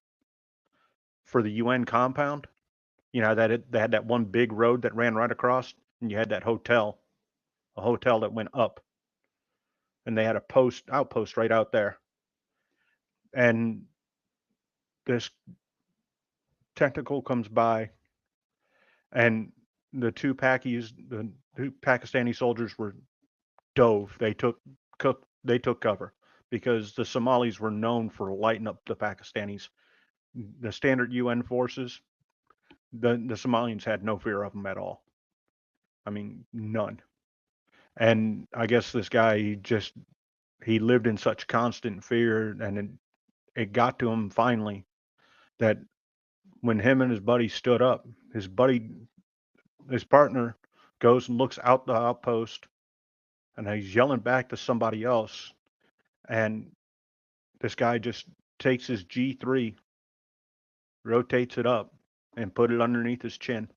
for the UN compound. You know that they had that one big road that ran right across, and you had that a hotel that went up, and they had a outpost right out there. And this technical comes by, and the two Pakistani soldiers were dove. They took cover because the Somalis were known for lighting up the Pakistanis. The standard UN forces, the Somalians had no fear of them at all. I mean, none. And I guess this guy he lived in such constant fear, and it got to him finally that when him and his buddy stood up, his partner goes and looks out the outpost, and he's yelling back to somebody else, and this guy just takes his G3, rotates it up, and put it underneath his chin.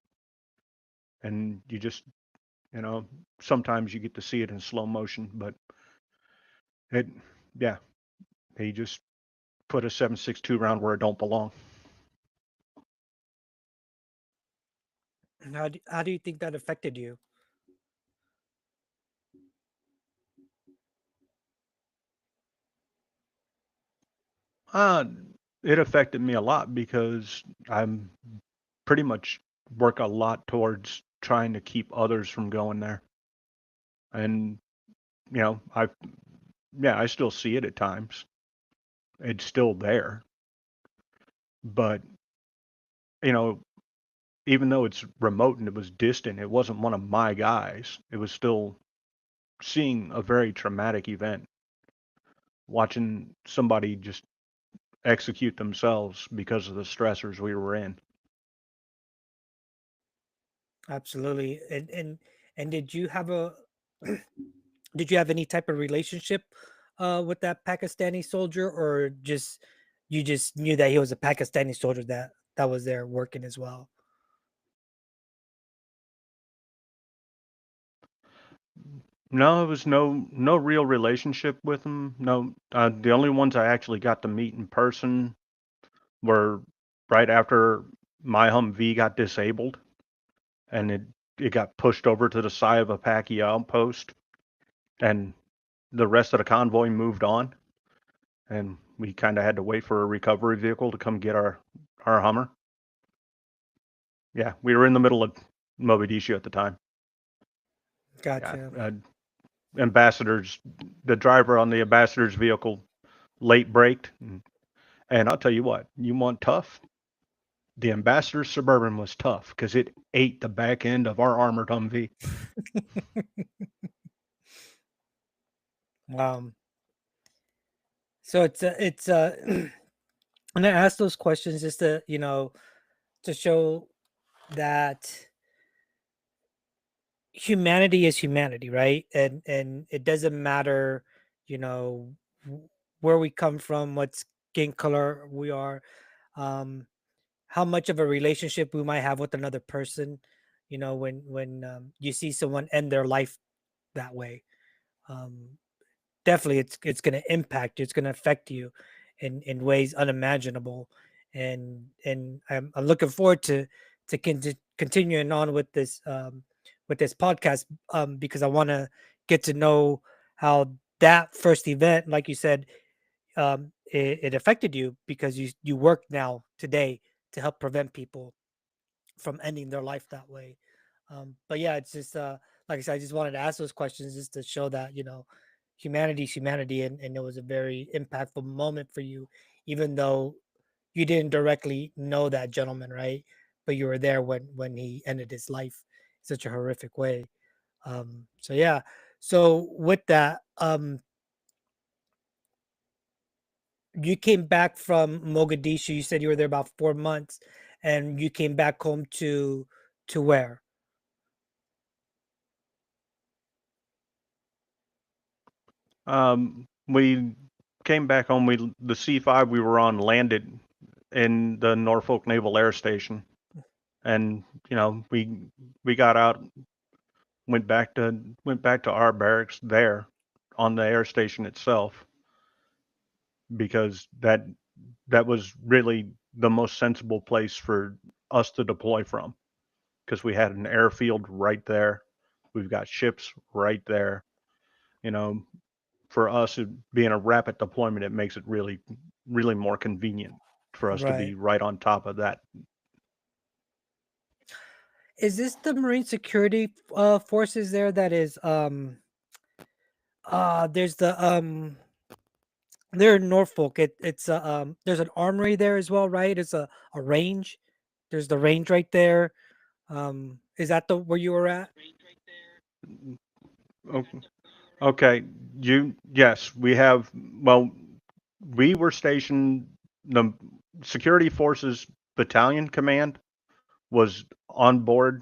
And you know, sometimes you get to see it in slow motion, but it, yeah, he just put a 7.62 round where it don't belong. How do you think that affected you? Uh, it affected me a lot because I'm pretty much work a lot towards trying to keep others from going there. And, you know, I still see it at times. It's still there. But, you know, even though it's remote and it was distant, it wasn't one of my guys. It was still seeing a very traumatic event, watching somebody just execute themselves because of the stressors we were in. Absolutely. And did you have a did you have any type of relationship with that Pakistani soldier, or just you just knew that he was a Pakistani soldier that was there working as well? No, it was no real relationship with them. No, the only ones I actually got to meet in person were right after my Humvee got disabled, and it got pushed over to the side of a Paki outpost, and the rest of the convoy moved on, and we kind of had to wait for a recovery vehicle to come get our Hummer. Yeah, we were in the middle of Mogadishu at the time. Yeah, Gotcha. ambassadors, the driver on the ambassador's vehicle late braked, and I'll tell you what, you want tough? The ambassador Suburban was tough because it ate the back end of our armored Humvee. Um, so and I ask those questions just to, to show that humanity is humanity, right? And it doesn't matter, you know, where we come from, what skin color we are, um, how much of a relationship we might have with another person. When you see someone end their life that way, um, definitely it's going to impact you. It's going to affect you in ways unimaginable. And I'm looking forward to continuing on with this podcast, because I want to get to know how that first event, like you said, it affected you because you work now today to help prevent people from ending their life that way. But yeah, it's just like I said, I just wanted to ask those questions just to show that humanity's humanity, and it was a very impactful moment for you, even though you didn't directly know that gentleman, right? But you were there when he ended his life in such a horrific way. So yeah. So with that, you came back from Mogadishu. You said you were there about 4 months, and you came back home to where? We came back home. The C5 we were on landed in the Norfolk Naval Air Station, and we got out, went back to our barracks there on the air station itself, because that was really the most sensible place for us to deploy from, because we had an airfield right there. We've got ships right there. You know, for us, being a rapid deployment, it makes it really, really more convenient for us to be Right. right on top of that. Is this the Marine Security forces there that is there's the they're in Norfolk. It's there's an armory there as well, right? It's a range. There's the range right there. Is that the where you were at? Okay. Okay. Yes, we have. Well, we were stationed. The Security Forces Battalion Command was on board.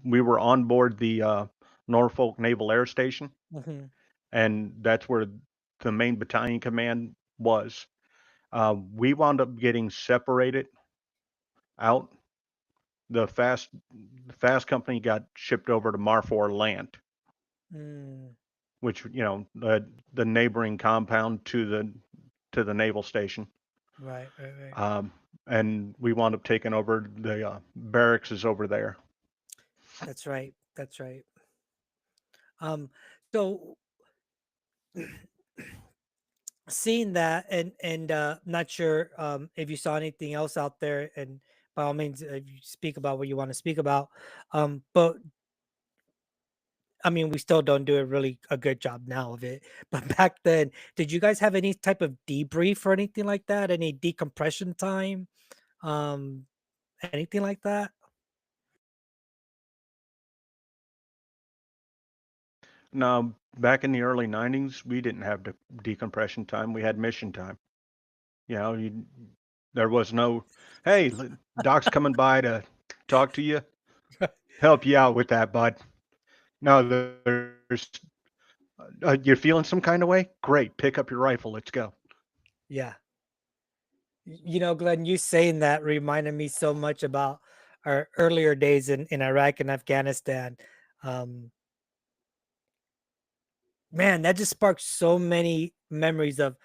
We were on board the Norfolk Naval Air Station, Hmm. and that's where the main battalion command was. We wound up getting separated out. The fast company got shipped over to Marfor Land, Mm, which the neighboring compound to the naval station. right, right, right. And we wound up taking over the barracks is over there. That's right. That's right. So seeing that, and not sure if you saw anything else out there, and by all means, if you speak about what you want to speak about. But I mean, we still don't do a good job now of it. But back then, did you guys have any type of debrief or anything like that? Any decompression time? Um, anything like that? Now, back in the early 90s, we didn't have decompression time. We had mission time. You know, there was no, hey, Doc's coming by to talk to you, help you out with that, bud. No, there's, you're feeling some kind of way? Great, pick up your rifle, let's go. Yeah. Glenn, you saying that reminded me so much about our earlier days in Iraq and Afghanistan. Um, man, that just sparked so many memories of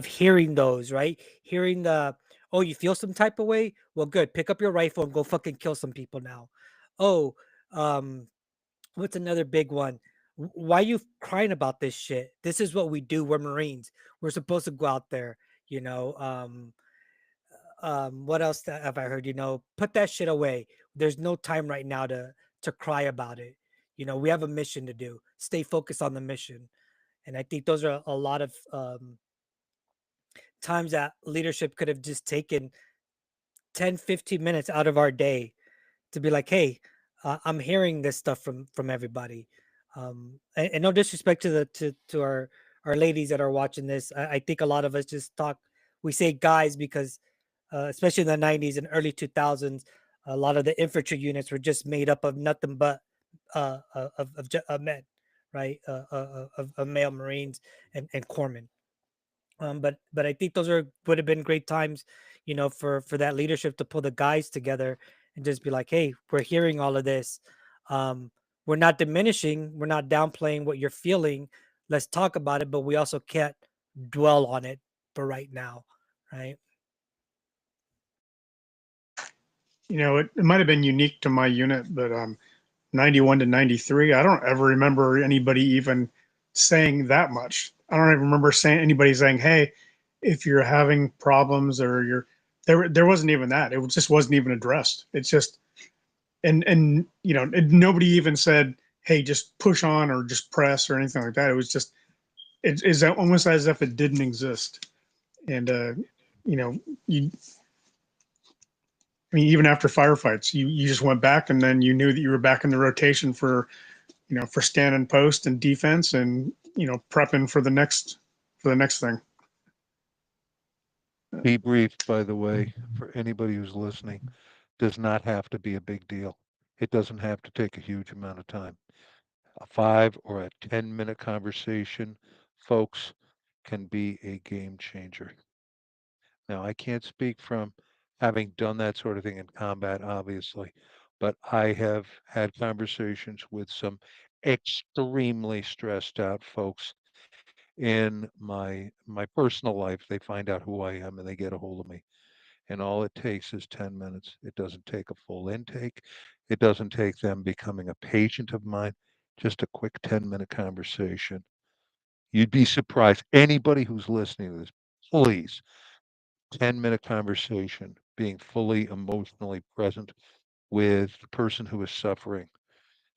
hearing those, right? Hearing the, oh, you feel some type of way? Well, good. Pick up your rifle and go fucking kill some people now. Oh, um, what's another big one? Why you crying about this shit? This is what we do. We're Marines. We're supposed to go out there, you know. What else have I heard? Put that shit away. There's no time right now to cry about it. We have a mission to do. Stay focused on the mission. And I think those are a lot of times that leadership could have just taken 10, 15 minutes out of our day to be like, hey, I'm hearing this stuff from everybody. And no disrespect to to our ladies that are watching this. I think a lot of us just talk, we say guys because especially in the 90s and early 2000s, a lot of the infantry units were just made up of nothing but of men, right? Of male Marines and corpsmen. But I think those would have been great times, for that leadership to pull the guys together and just be like, hey, we're hearing all of this. We're not diminishing, we're not downplaying what you're feeling. Let's talk about it, but we also can't dwell on it for right now, right? It might have been unique to my unit, but 91 to 93, I don't ever remember anybody even saying that much. I don't even remember saying anybody saying, "Hey, if you're having problems or you're there wasn't even that. It just wasn't even addressed. It's just and you know nobody even said, "Hey, just push on or just press or anything like that." It was just it is almost as if it didn't exist. And you know you I mean even after firefights, you just went back and then you knew that you were back in the rotation for for standing post and defense and prepping for the next thing. Debrief, by the way, for anybody who's listening, does not have to be a big deal. It doesn't have to take a huge amount of time. A 5 or a 10-minute conversation, folks, can be a game changer. Now, I can't speak from having done that sort of thing in combat, obviously, but I have had conversations with some extremely stressed out folks in my personal life. They find out who I am and they get a hold of me. And all it takes is 10 minutes. It doesn't take a full intake. It doesn't take them becoming a patient of mine. Just a quick 10-minute conversation. You'd be surprised. Anybody who's listening to this, please, 10-minute conversation, being fully emotionally present with the person who is suffering,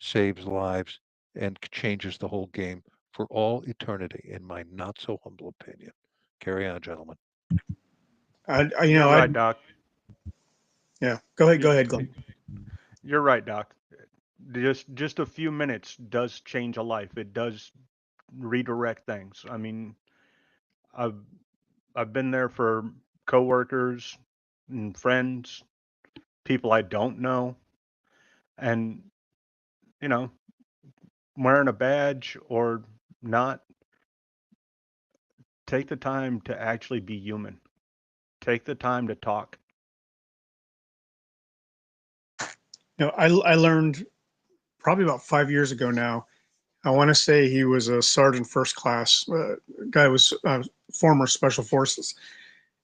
saves lives and changes the whole game for all eternity, in my not so humble opinion. Carry on, gentlemen. You're right, Doc. Yeah, go ahead, Glenn. You're right, Doc. Just a few minutes does change a life. It does redirect things. I mean, I've I've been there for coworkers and friends, people I don't know, and you know, wearing a badge or not, take the time to actually be human. Take the time to talk. I learned probably about 5 years ago now. I want to say he was a sergeant first class. Guy was former special forces,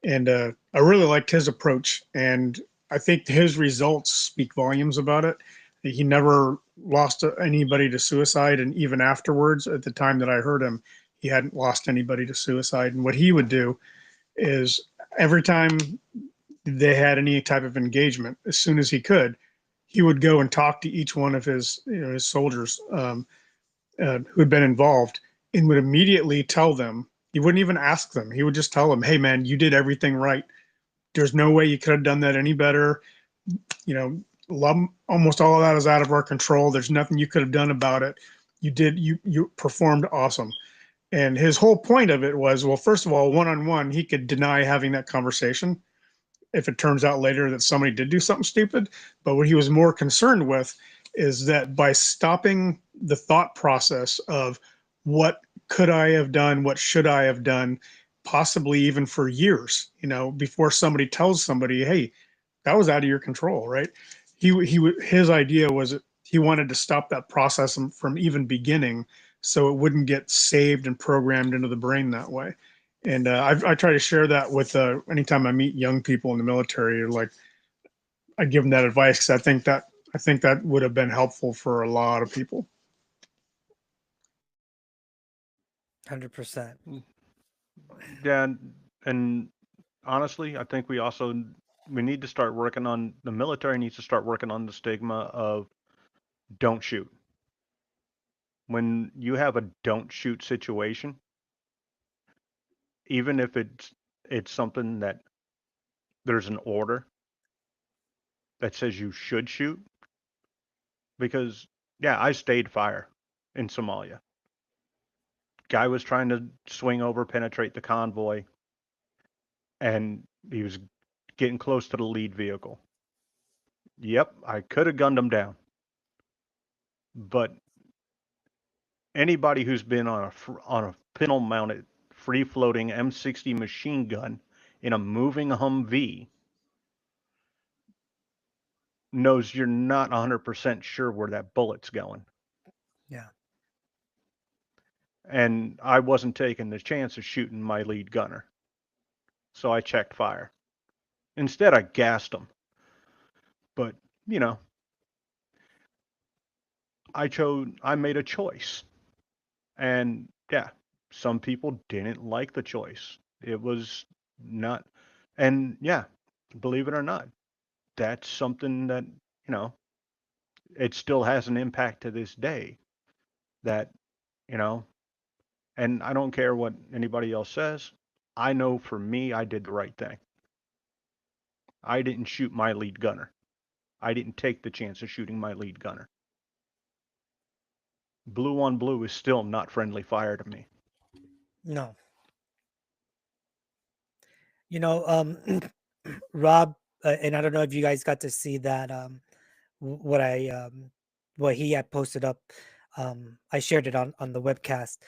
and I really liked his approach. And I think his results speak volumes about it. He never lost anybody to suicide, and even afterwards, at the time that I heard him, he hadn't lost anybody to suicide. And what he would do is every time they had any type of engagement, as soon as he could, he would go and talk to each one of his his soldiers who had been involved, and would immediately tell them. He wouldn't even ask them. He would just tell them, "Hey, man, you did everything right. There's no way you could have done that any better. You know, almost all of that is out of our control. There's nothing you could have done about it. You performed awesome." And his whole point of it was, well, first of all, one on one, he could deny having that conversation if it turns out later that somebody did do something stupid. But what he was more concerned with is that by stopping the thought process of what could I have done, what should I have done, possibly even for years, before somebody tells somebody, hey, that was out of your control, right? His idea was that he wanted to stop that process from even beginning, so it wouldn't get saved and programmed into the brain that way. And I try to share that with anytime I meet young people in the military. Like, I give them that advice because I think that would have been helpful for a lot of people. 100%. Yeah, and honestly, I think we need to start working on the military needs to start working on the stigma of don't shoot. When you have a don't shoot situation, even if it's something that there's an order that says you should shoot, because yeah, I stayed fire in Somalia. Guy was trying to swing over, penetrate the convoy, and he was getting close to the lead vehicle. Yep, I could have gunned him down. But anybody who's been on a pintle mounted free floating M60 machine gun in a moving Humvee knows you're not 100% sure where that bullet's going. Yeah. And I wasn't taking the chance of shooting my lead gunner. So I checked fire. Instead, I gassed him. But, I made a choice. And yeah, some people didn't like the choice. It was not, and yeah, believe it or not, that's something that, it still has an impact to this day that, you know, and I don't care what anybody else says. I know for me, I did the right thing. I didn't shoot my lead gunner. I didn't take the chance of shooting my lead gunner. Blue on blue is still not friendly fire to me. No. Rob, and I don't know if you guys got to see that, what what he had posted up. I shared it on the webcast,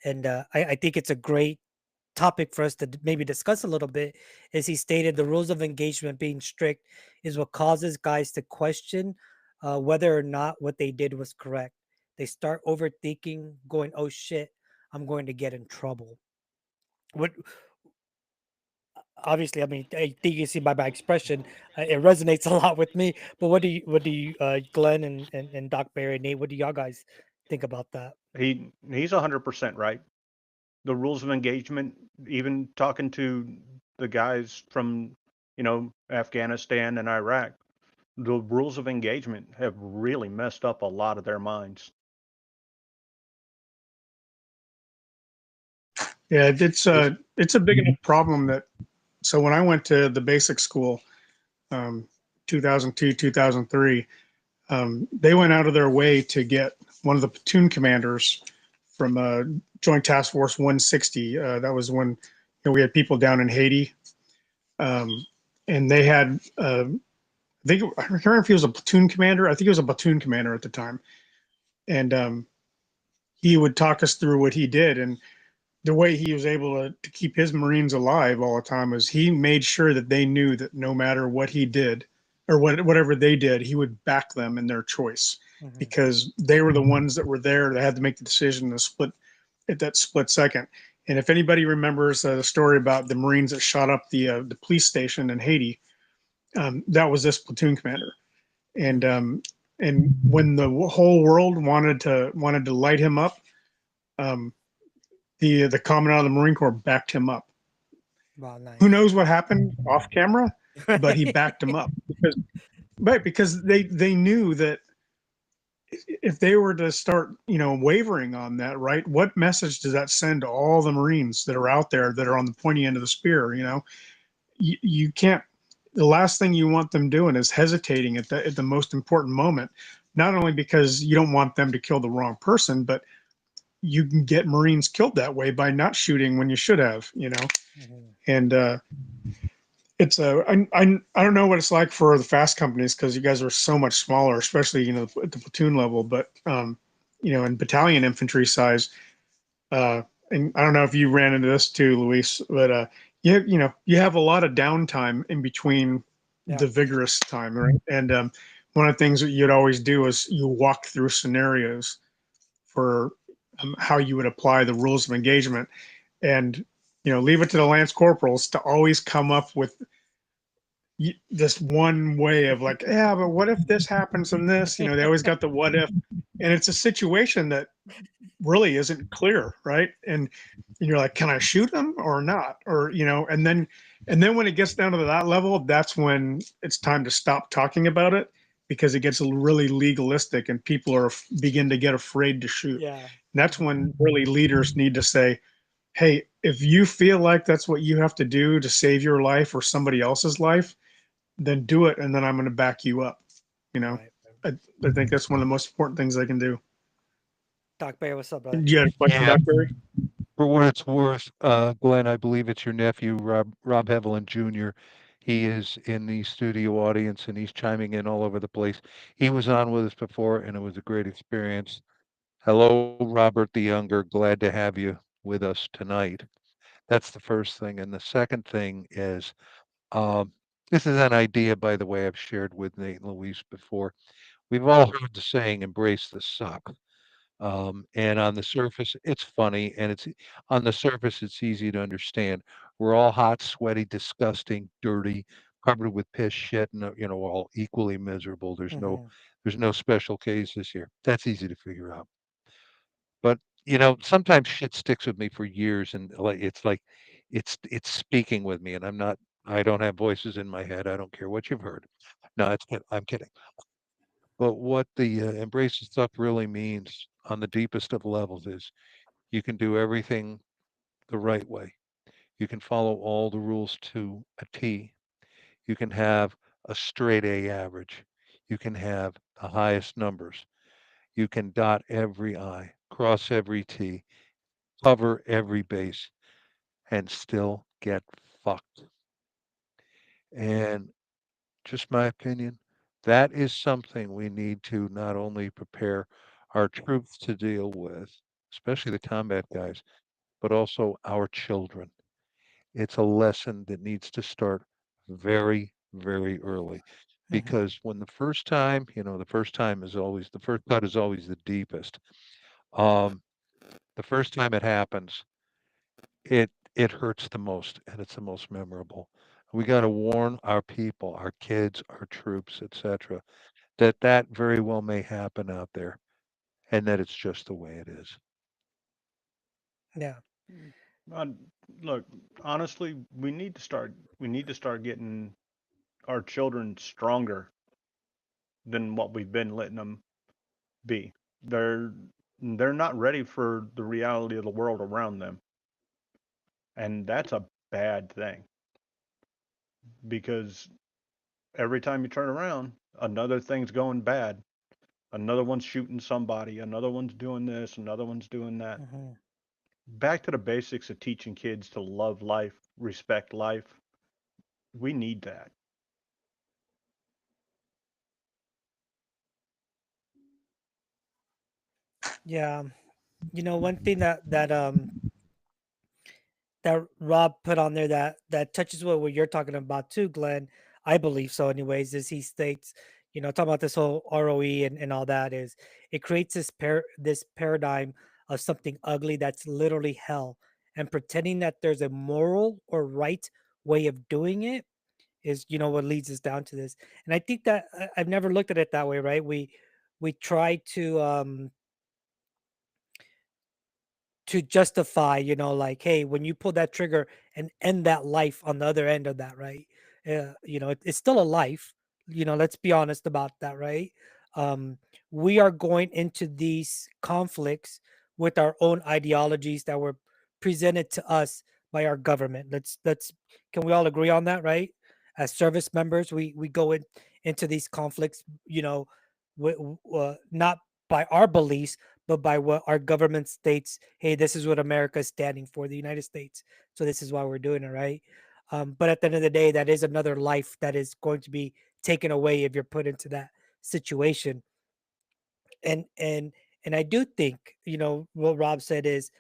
and I think it's a great topic for us to maybe discuss a little bit. Is he stated the rules of engagement being strict is what causes guys to question whether or not what they did was correct. They start overthinking, going, "Oh shit, I'm going to get in trouble." What obviously, I mean, I think you see by my expression, it resonates a lot with me. But Glenn and Doc Barry, Nate, what do y'all guys think about that? He's 100% right. The rules of engagement, even talking to the guys from, Afghanistan and Iraq, the rules of engagement have really messed up a lot of their minds. Yeah, it's a big enough problem that, so when I went to the basic school, 2002, 2003, they went out of their way to get one of the platoon commanders from Joint Task Force 160. That was when we had people down in Haiti, and they had I can't remember if he was a platoon commander. I think he was a platoon commander at the time, and he would talk us through what he did. And the way he was able to keep his Marines alive all the time was he made sure that they knew that no matter what he did or whatever they did, he would back them in their choice because they were the ones that were there that had to make the decision to split at that split second. And if anybody remembers the story about the Marines that shot up the police station in Haiti, that was this platoon commander. And when the whole world wanted to light him up, um, the commandant of the Marine Corps backed him up. Wow, nice. Who knows what happened off camera, but he backed him up because they knew that if they were to start wavering on that, right, what message does that send to all the Marines that are out there that are on the pointy end of the spear? You can't. The last thing you want them doing is hesitating at the most important moment, not only because you don't want them to kill the wrong person, but you can get Marines killed that way by not shooting when you should have, and it's I don't know what it's like for the fast companies because you guys are so much smaller, especially at the platoon level, but in battalion infantry size, and I don't know if you ran into this too, Luis, but you have a lot of downtime in between the vigorous time, right? And one of the things that you'd always do is you walk through scenarios for how you would apply the rules of engagement, and leave it to the lance corporals to always come up with this one way of like, yeah, but what if this happens and this? They always got the what if, and it's a situation that really isn't clear, right? And you're like, can I shoot them or not? Or and then when it gets down to that level, that's when it's time to stop talking about it because it gets really legalistic and people begin to get afraid to shoot. Yeah. And that's when really leaders need to say, hey, if you feel like that's what you have to do to save your life or somebody else's life, then do it, and then I'm going to back you up. Right. I think that's one of the most important things they can do. Doc Barry, what's up, brother? Do you have a question, Yeah. Doc Barry? For what it's worth, Glenn, I believe it's your nephew, Rob Hevelin Jr. He is in the studio audience and he's chiming in all over the place. He was on with us before and it was a great experience. Hello, Robert the Younger. Glad to have you with us tonight. That's the first thing. And the second thing is, this is an idea, by the way, I've shared with Nate and Luis before. We've all heard the saying, embrace the suck. And on the surface, it's funny, and on the surface, it's easy to understand. We're all hot, sweaty, disgusting, dirty, covered with piss, shit, and all equally miserable. There's no special cases here. That's easy to figure out. But sometimes shit sticks with me for years, and like it's speaking with me, and I don't have voices in my head. I don't care what you've heard. No, I'm kidding. But what the embrace of stuff really means on the deepest of levels is you can do everything the right way. You can follow all the rules to a T. You can have a straight A average. You can have the highest numbers. You can dot every I, cross every T, cover every base, and still get fucked. And just my opinion, that is something we need to not only prepare our troops to deal with, especially the combat guys, but also our children. It's a lesson that needs to start very, very early. Mhm. Because when the first cut is always the deepest. Um, the first time it happens, it hurts the most and it's the most memorable. We got to warn our people, our kids, our troops, etc., that very well may happen out there and that it's just the way it is. Yeah. Uh, Look, honestly, we need to start getting our children stronger than what we've been letting them be. They're they're not ready for the reality of the world around them. And that's a bad thing because every time you turn around, another thing's going bad. Another one's shooting somebody, another one's doing this, another one's doing that. Mhm. Back to the basics of teaching kids to love life, respect life. We need that. Yeah. One thing that Rob put on there that touches what you're talking about too, Glenn. I believe so, anyways. Is he states, talking about this whole ROE and all that is it creates this paradigm of something ugly that's literally hell, and pretending that there's a moral or right way of doing it is what leads us down to this. And I think that I've never looked at it that way, right? We try to justify, like, hey, when you pull that trigger and end that life on the other end of that, right? It's still a life. Let's be honest about that, right? Um, we are going into these conflicts with our own ideologies that were presented to us by our government. Let's Can we all agree on that, right? As service members, we go into these conflicts, not by our beliefs but by what our government states, hey, this is what America is standing for, the United States. So this is why we're doing it, right? But at the end of the day, that is another life that is going to be taken away if you're put into that situation. And I do think, what Rob said is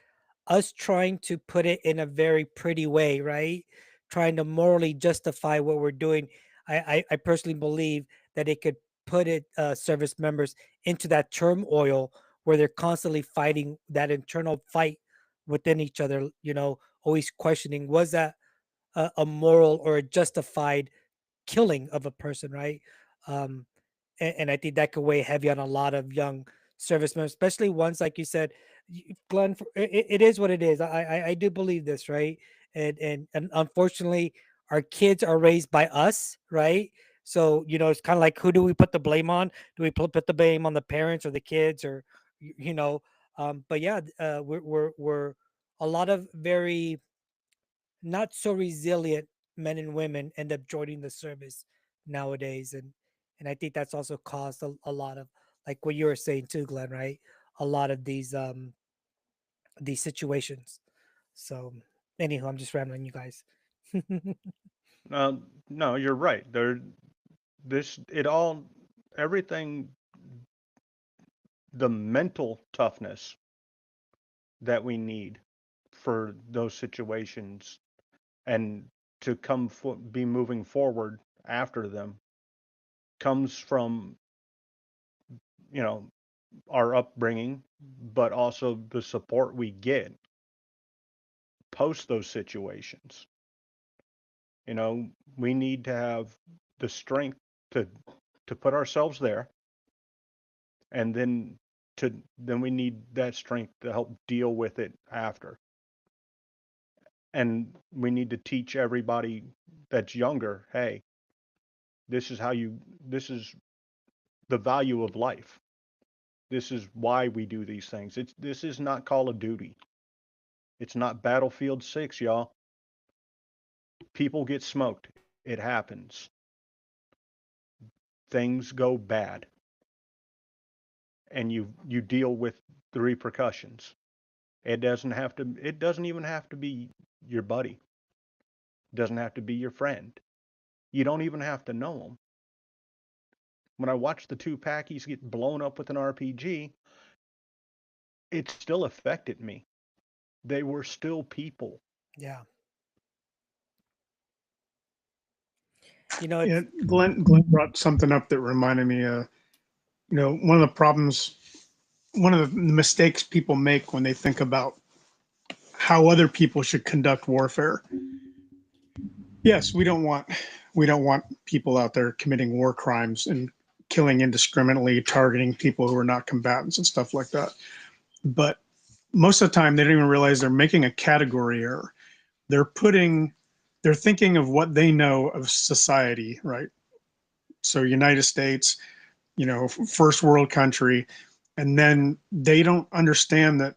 us trying to put it in a very pretty way, right? Trying to morally justify what we're doing. I personally believe that it could put service members into that turmoil where they're constantly fighting that internal fight within each other, always questioning, was that a moral or a justified killing of a person, right? Um, and I think that could weigh heavy on a lot of young servicemen, especially ones like you said, Glenn. It is what it is. I do believe this, right? And unfortunately, our kids are raised by us, right? So it's kind of like, who do we put the blame on? Do we put the blame on the parents or the kids, or y- you know? But yeah, we're a lot of very not so resilient men and women end up joining the service nowadays, and I think that's also caused a lot of, like what you were saying too, Glenn, right? A lot of these situations. So anyhow, I'm just rambling, you guys. No, you're right. This, it all, everything, the mental toughness that we need for those situations and to be moving forward after them comes from, you know, our upbringing, but also the support we get post those situations. You know, we need to have the strength to put ourselves there and then then we need that strength to help deal with it after. And we need to teach everybody that's younger, hey, this is the value of life. This is why we do these things. This is not Call of Duty. It's not Battlefield 6, y'all. People get smoked. It happens. Things go bad. And you deal with the repercussions. It doesn't even have to be your buddy. It doesn't have to be your friend. You don't even have to know them. When I watched the two Packies get blown up with an RPG, it still affected me. They were still people. Yeah. You know, Yeah, Glenn brought something up that reminded me. One of the problems, one of the mistakes people make when they think about how other people should conduct warfare. Yes, we don't want people out there committing war crimes and killing indiscriminately, targeting people who are not combatants and stuff like that. But most of the time, they don't even realize they're making a category error. They're thinking of what they know of society, right? So United States, first world country, and then they don't understand that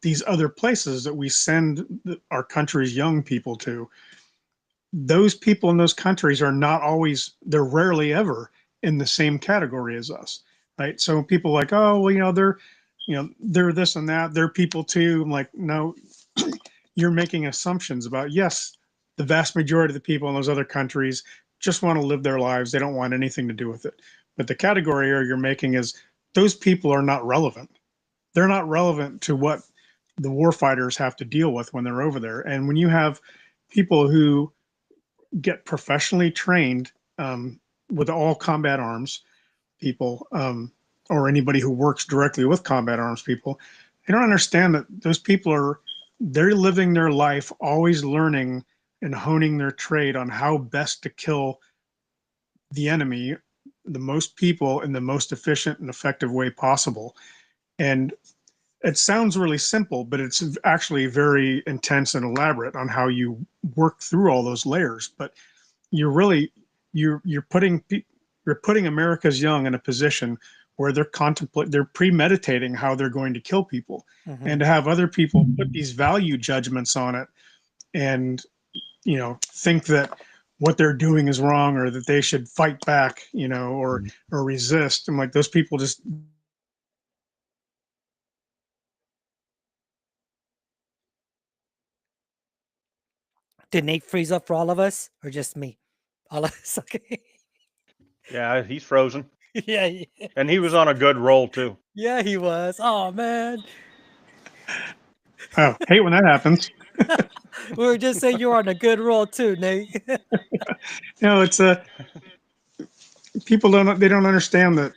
these other places that we send our country's young people to, those people in those countries are not always, they're rarely ever in the same category as us, right? So people are like, oh, well, they're this and that, they're people too. I'm like, no, you're making assumptions about, yes, the vast majority of the people in those other countries just want to live their lives. They don't want anything to do with it. But the category error you're making is those people are not relevant. They're not relevant to what the warfighters have to deal with when they're over there. And when you have people who get professionally trained with all combat arms people, or anybody who works directly with combat arms people, they don't understand that those people they're living their life always learning and honing their trade on how best to kill the enemy, the most people, in the most efficient and effective way possible. And it sounds really simple, but it's actually very intense and elaborate on how you work through all those layers. But you're really you're putting America's young in a position where they're premeditating how they're going to kill people, and to have other people put these value judgments on it, and think that what they're doing is wrong or that they should fight back, or resist. I'm like, those people just. did Nate freeze up for all of us or just me? All of us. Okay. Yeah, he's frozen. Yeah. And he was on a good roll too. Yeah, he was. Oh man. Oh, hate when that happens. We were just saying you're on a good roll too, Nate. It's people they don't understand that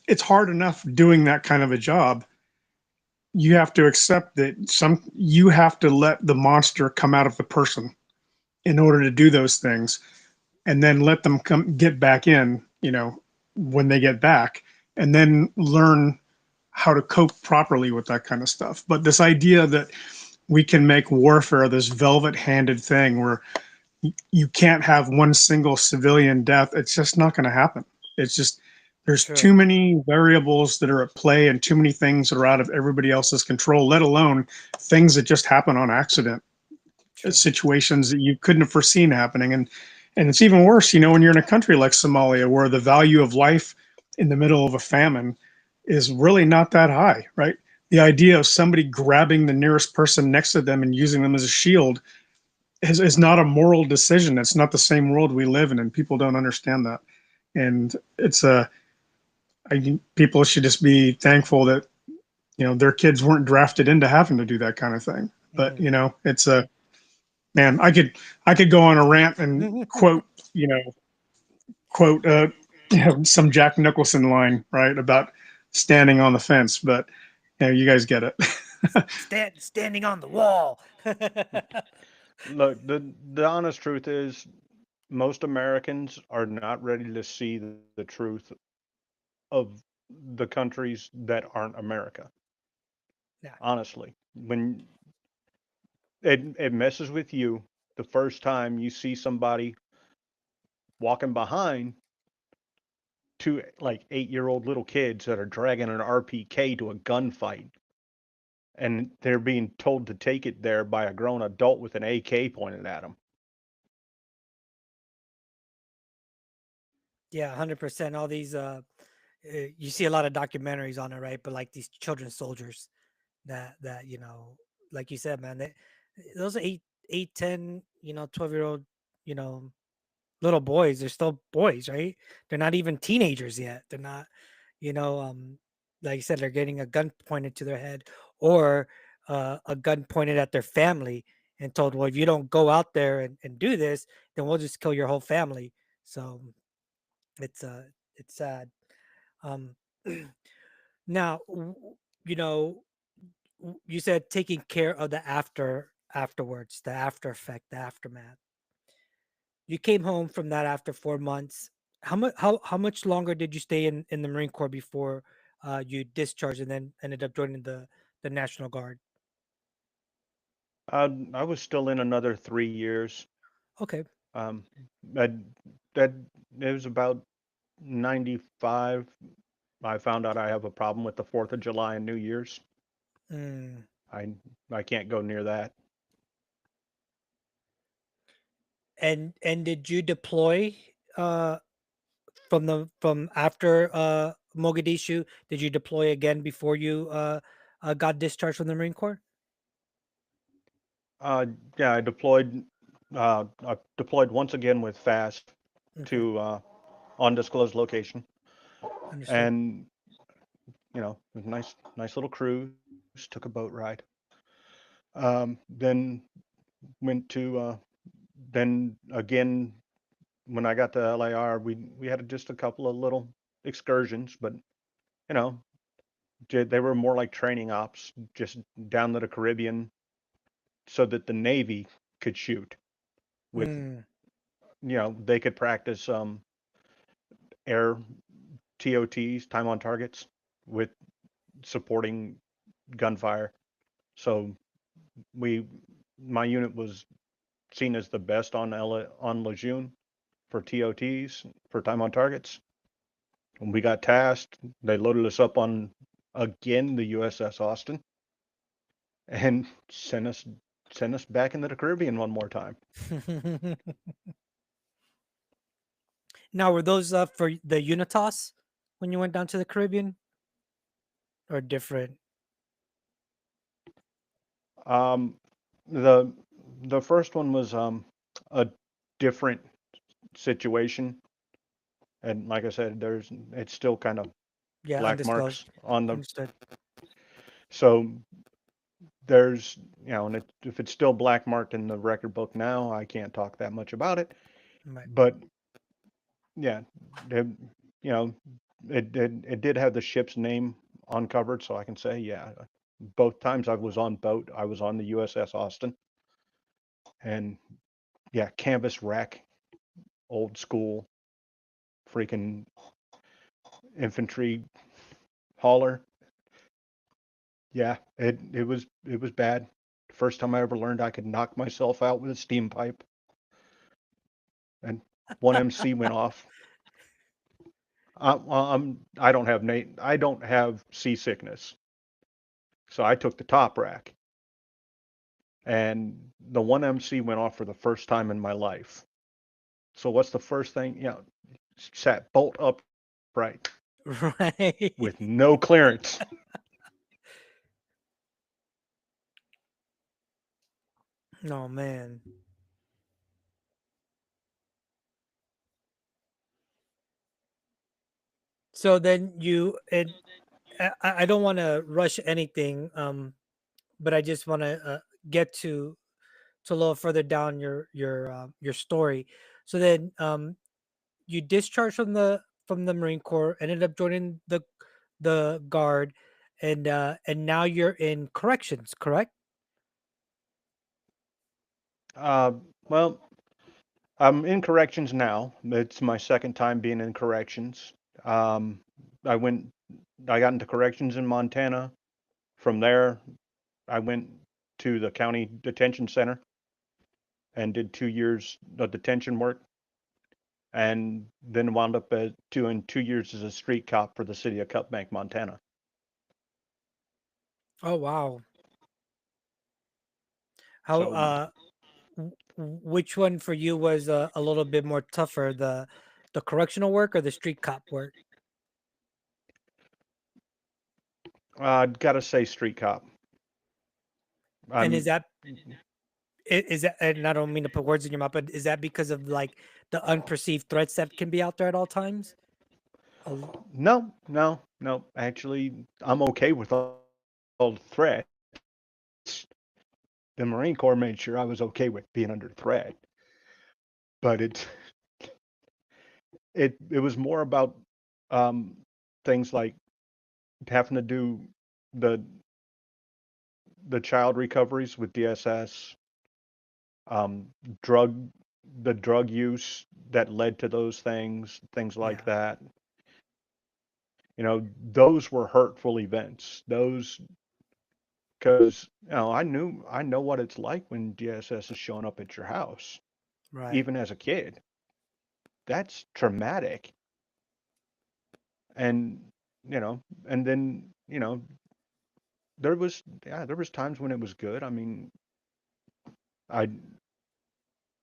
it's hard enough doing that kind of a job. You have to accept that you have to let the monster come out of the person in order to do those things, and then let them get back in, when they get back, and then learn how to cope properly with that kind of stuff. But this idea that we can make warfare this velvet-handed thing where you can't have one single civilian death, it's just not going to happen. It's just, there's too many variables that are at play and too many things that are out of everybody else's control, let alone things that just happen on accident. Situations that you couldn't have foreseen happening. And it's even worse, when you're in a country like Somalia, where the value of life in the middle of a famine is really not that high, right? The idea of somebody grabbing the nearest person next to them and using them as a shield is not a moral decision. It's not the same world we live in, and people don't understand that. And people should just be thankful that their kids weren't drafted into having to do that kind of thing. But it's man, I could go on a rant and quote some Jack Nicholson line, right, about standing on the fence, but you guys get it. Standing on the wall. Look, the honest truth is, most Americans are not ready to see the truth of the countries that aren't America. Yeah. Honestly, when it messes with you the first time you see somebody walking behind two like 8-year-old little kids that are dragging an RPK to a gunfight, and they're being told to take it there by a grown adult with an AK pointed at them. Yeah, 100%. All these you see a lot of documentaries on it, right? But like these children soldiers that like you said, man, those are 8, 10, 12-year-old, you know, little boys. They're still boys, right? They're not even teenagers yet. They're not, you know, like you said, they're getting a gun pointed to their head, or a gun pointed at their family and told, well, if you don't go out there and do this, then we'll just kill your whole family. So it's it's sad. Um, now, you know, you said taking care of the afterwards, the after effect, the aftermath. You came home from that after 4 months. How much longer did you stay in the Marine Corps before you discharged and then ended up joining the National Guard? I was still in another 3 years. Okay. Um, that that it was about 95. I found out I have a problem with the 4th of July and New Year's. Mm. I I can't go near that. And did you deploy uh from after Mogadishu? Did you deploy again before you got discharged from the Marine Corps? Uh, yeah, I deployed. I deployed once again with FAST Okay, to undisclosed location, understood. and it was a nice little cruise. Took a boat ride. Then went to then again when I got to LAR, we had just a couple of little excursions, but you know they were more like training ops, just down to the Caribbean, so that the Navy could shoot with Mm. they could practice air TOTs, time on targets, with supporting gunfire. So we my unit was seen as the best on Lejeune for TOTs, for time on targets. When we got tasked, they loaded us up on again the USS Austin and sent us back into the Caribbean one more time. Now, were those for the Unitas when you went down to the Caribbean, or different? Um, the the first one was a different situation, and like I said, it's still kind of Yeah, black undisclosed. marks on the. Understood. So there's and if it's still black marked in the record book now, I can't talk that much about it. Right. But yeah, it, you know, it did have the ship's name uncovered, so I can say, yeah, both times I was on boat, I was on the USS Austin, and yeah, canvas rack, old school, freaking infantry hauler. Yeah, it was bad. First time I ever learned I could knock myself out with a steam pipe, and one MC went off. I don't have seasickness, so I took the top rack, and the one MC went off for the first time in my life. So what's the first thing? Sat bolt upright Right. with no clearance. Oh man. So then you and I don't want to rush anything, but I just want to get to a little further down your story. So then, you discharged from the Marine Corps, ended up joining the Guard, and now you're in corrections, correct? Uh, well, I'm in corrections now. It's my second time being in corrections. Um, I went I got into corrections in Montana. From there, I went to the county detention center and did 2 years of detention work, and then wound up doing 2 years as a street cop for the city of Cutbank, Montana. Oh wow. How So, which one for you was a little bit more tougher, the correctional work or the street cop work? I'd gotta say street cop. And is I'm that is that, and I don't mean to put words in your mouth, but is that because of like the unperceived threats that can be out there at all times? no. Actually, I'm okay with all the threats. The Marine Corps made sure I was okay with being under threat, but it was more about um, things like having to do the the child recoveries with DSS, um, drug the drug use that led to those things like Yeah. that. Those were hurtful events. Those because I know what it's like when DSS is showing up at your house, Right. even as a kid. That's traumatic. And and then there was times when it was good. I mean, I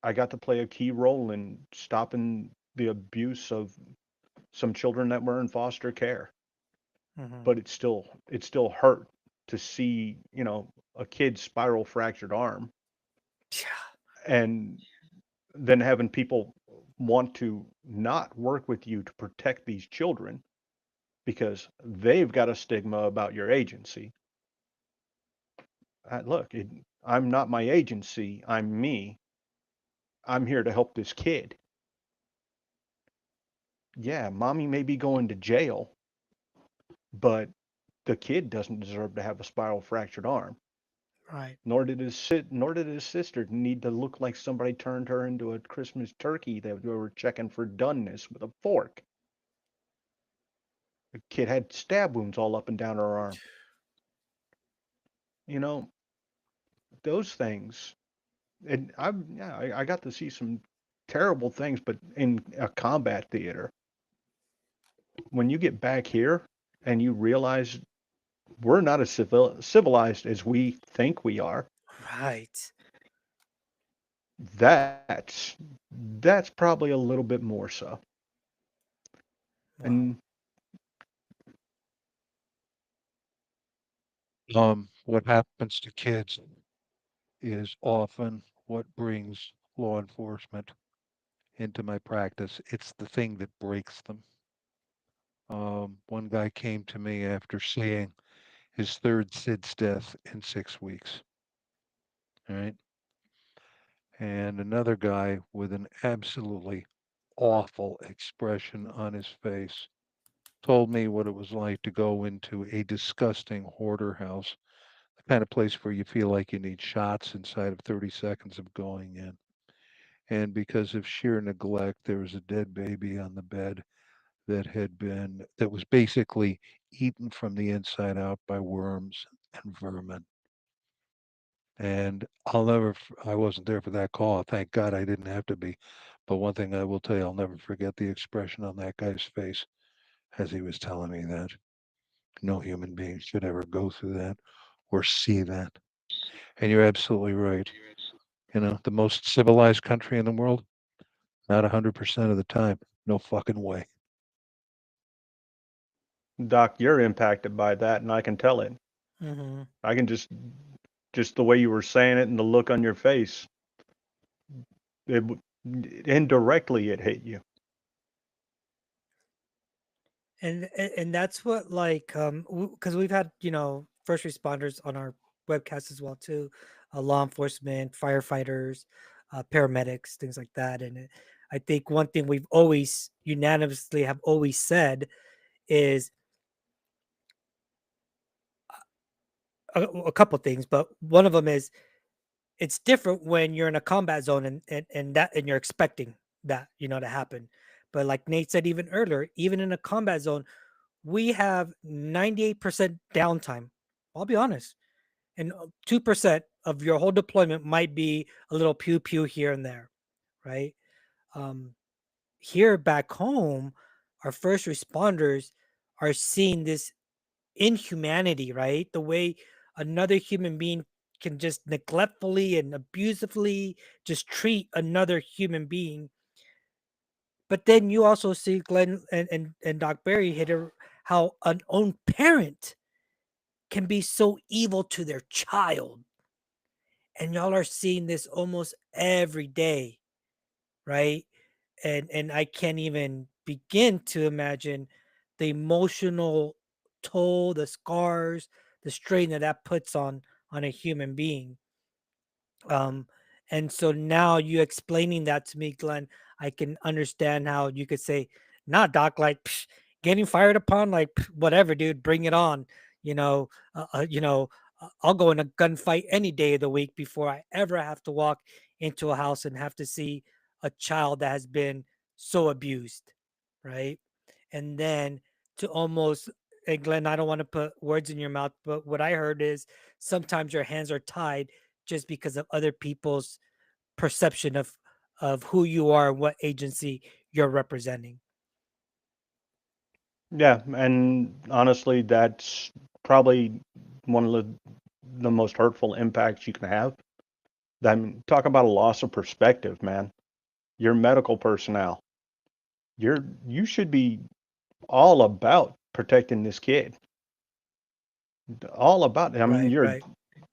I got to play a key role in stopping the abuse of some children that were in foster care, Hmm. but it still hurt to see, a kid's spiral fractured arm, Yeah. and then having people want to not work with you to protect these children because they've got a stigma about your agency. Look, I'm not my agency, I'm me. I'm here to help this kid. Yeah, mommy may be going to jail, but the kid doesn't deserve to have a spiral fractured arm. Right. Nor did his sister need to look like somebody turned her into a Christmas turkey that they were checking for doneness with a fork. The kid had stab wounds all up and down her arm. You know, those things. And I got to see some terrible things, but in a combat theater, when you get back here and you realize we're not as civilized as we think we are, Right. that's that's probably a little bit more so. Wow. And What happens to kids is often what brings law enforcement into my practice. It's the thing that breaks them. One guy came to me after seeing his third SIDS death in 6 weeks. All right. And another guy with an absolutely awful expression on his face told me what it was like to go into a disgusting hoarder house, the kind of place where you feel like you need shots inside of 30 seconds of going in. And because of sheer neglect, there was a dead baby on the bed that was basically eaten from the inside out by worms and vermin. And I wasn't there for that call. Thank God I didn't have to be. But one thing I will tell you, I'll never forget the expression on that guy's face as he was telling me that. No human being should ever go through that or see that. And you're absolutely right. The most civilized country in the world, not 100% of the time. No fucking way. Doc, you're impacted by that, and I can tell it. Hmm. I can just the way you were saying it and the look on your face, it indirectly it hit you. And that's what like because we've had first responders on our webcast as well too, law enforcement, firefighters, paramedics, things like that. And I think one thing we've always unanimously have always said is a couple things, but one of them is it's different when you're in a combat zone and you're expecting that to happen. But like Nate said even earlier, even in a combat zone, we have 98% downtime. I'll be honest. And 2% of your whole deployment might be a little pew pew here and there, right? Um, Here back home, our first responders are seeing this inhumanity, right? The way another human being can just neglectfully and abusively just treat another human being. But then you also see Glenn and Doc Barry hit how an own parent can be so evil to their child. And y'all are seeing this almost every day, right? And I can't even begin to imagine the emotional toll, the scars, the strain that puts on a human being. Um, and so now you explaining that to me, Glenn, I can understand how you could say, "Not Doc, like psh, getting fired upon, like whatever, dude, bring it on." You know, I'll go in a gunfight any day of the week before I ever have to walk into a house and have to see a child that has been so abused, right? And then to almost, and Glenn, I don't want to put words in your mouth, but what I heard is sometimes your hands are tied just because of other people's perception of who you are and what agency you're representing. Yeah, and honestly, that's probably one of the most hurtful impacts you can have. I mean, talk about a loss of perspective, man. You're medical personnel. You should be all about protecting this kid. All about it. I mean, Right, you're a right.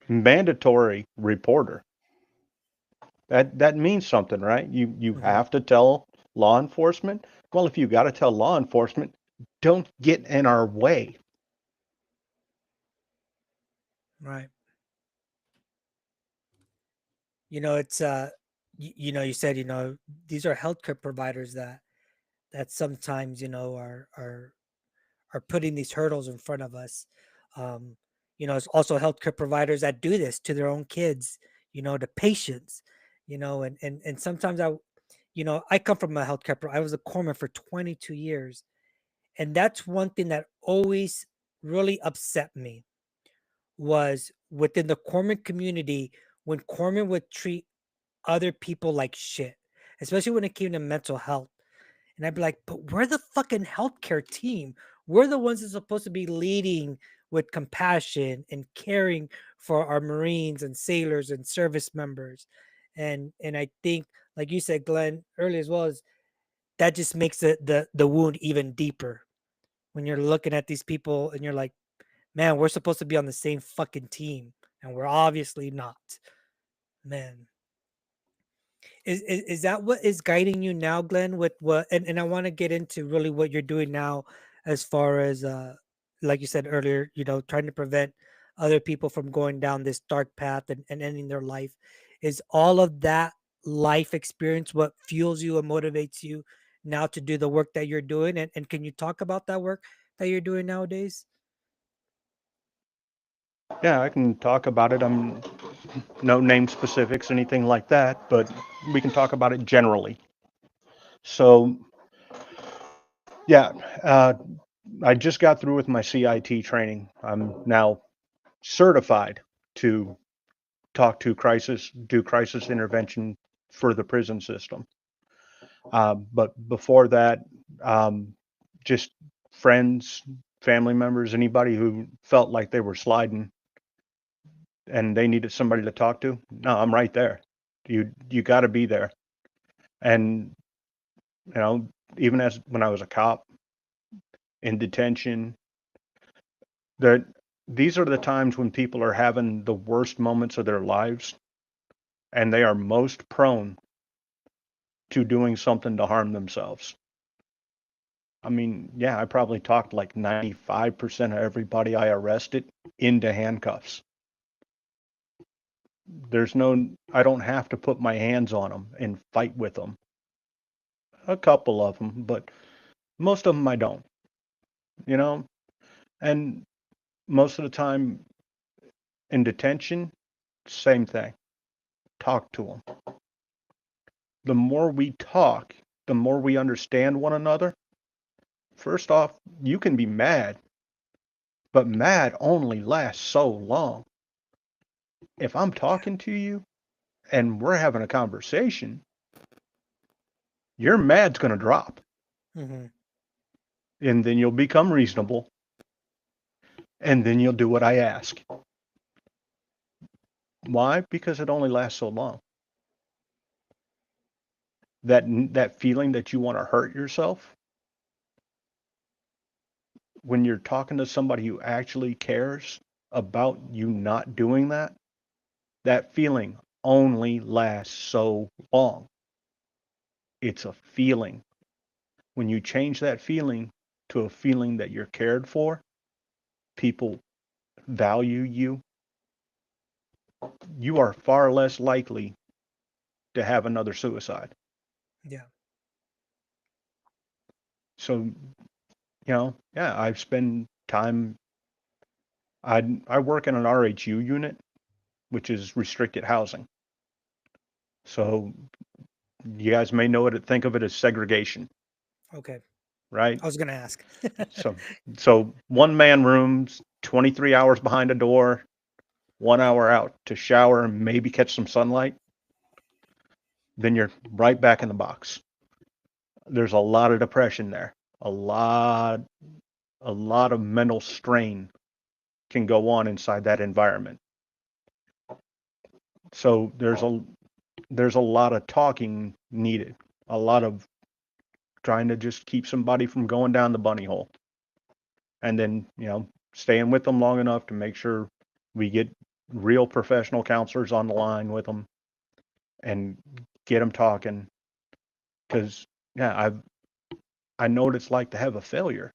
mandatory reporter. That means something, right? You Hmm. have to tell law enforcement. Well, if you got to tell law enforcement, don't get in our way. Right. It's you said, these are healthcare providers that sometimes, are putting these hurdles in front of us. Um, it's also healthcare providers that do this to their own kids, to patients, and sometimes I come from a I was a corpsman for 22 years. And that's one thing that always really upset me was within the corpsman community when corpsmen would treat other people like shit, especially when it came to mental health. And I'd be like, but we're the fucking healthcare team. We're the ones that's supposed to be leading with compassion and caring for our Marines and sailors and service members. And I think, like you said, Glenn, earlier as well, is that just makes the wound even deeper when you're looking at these people and you're like, man, we're supposed to be on the same fucking team, and we're obviously not. Man, is that what is guiding you now, Glenn? With what, and I want to get into really what you're doing now, as far as like you said earlier, trying to prevent other people from going down this dark path and ending their life. Is all of that life experience what fuels you and motivates you now to do the work that you're doing? And can you talk about that work that you're doing nowadays? Yeah, I can talk about it. I'm no name specifics, anything like that, but we can talk about it generally. So, yeah, I just got through with my CIT training. I'm now certified to do crisis intervention for the prison system. But before that, um, just friends, family members, anybody who felt like they were sliding and they needed somebody to talk to. No, I'm right there. You got to be there. And you know, even as when I was a cop in detention, that these are the times when people are having the worst moments of their lives, and they are most prone to doing something to harm themselves. I mean, yeah, I probably talked like 95% of everybody I arrested into handcuffs. I don't have to put my hands on them and fight with them. A couple of them, but most of them I don't, you know? And most of the time in detention, same thing. Talk to them. The more we talk, the more we understand one another, first off, you can be mad, but mad only lasts so long. If I'm talking to you and we're having a conversation, your mad's going to drop, Hmm. and then you'll become reasonable, and then you'll do what I ask. Why? Because it only lasts so long. That feeling that you want to hurt yourself when you're talking to somebody who actually cares about you not doing that, that feeling only lasts so long. It's a feeling. When you change that feeling to a feeling that you're cared for, people value you, you are far less likely to have another suicide. Yeah. So, yeah, I've spent time. I work in an RHU unit, which is restricted housing. So you guys may know it, think of it as segregation, Okay. right? I was gonna ask. So so one man rooms, 23 hours behind a door, 1 hour out to shower and maybe catch some sunlight. Then you're right back in the box. There's a lot of depression there. A lot of mental strain can go on inside that environment. So there's a lot of talking needed, a lot of trying to just keep somebody from going down the bunny hole, and then staying with them long enough to make sure we get real professional counselors on the line with them and get them talking. Because yeah, I know what it's like to have a failure.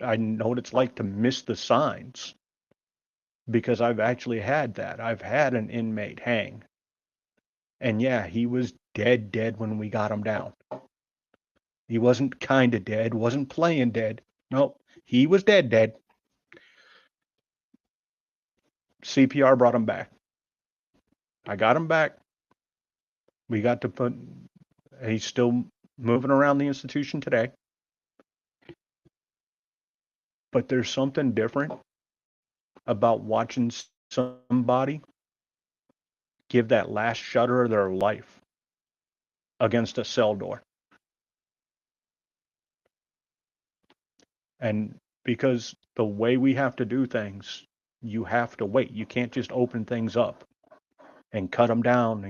I know what it's like to miss the signs, because I've actually had that. I've had an inmate hang, and yeah, he was dead when we got him down. He wasn't kind of dead, wasn't playing dead. Nope, he was dead. CPR brought him back. I got him back. We got to put, he's still moving around the institution today. But there's something different about watching somebody give that last shudder of their life against a cell door. And because the way we have to do things, you have to wait. You can't just open things up and cut them down,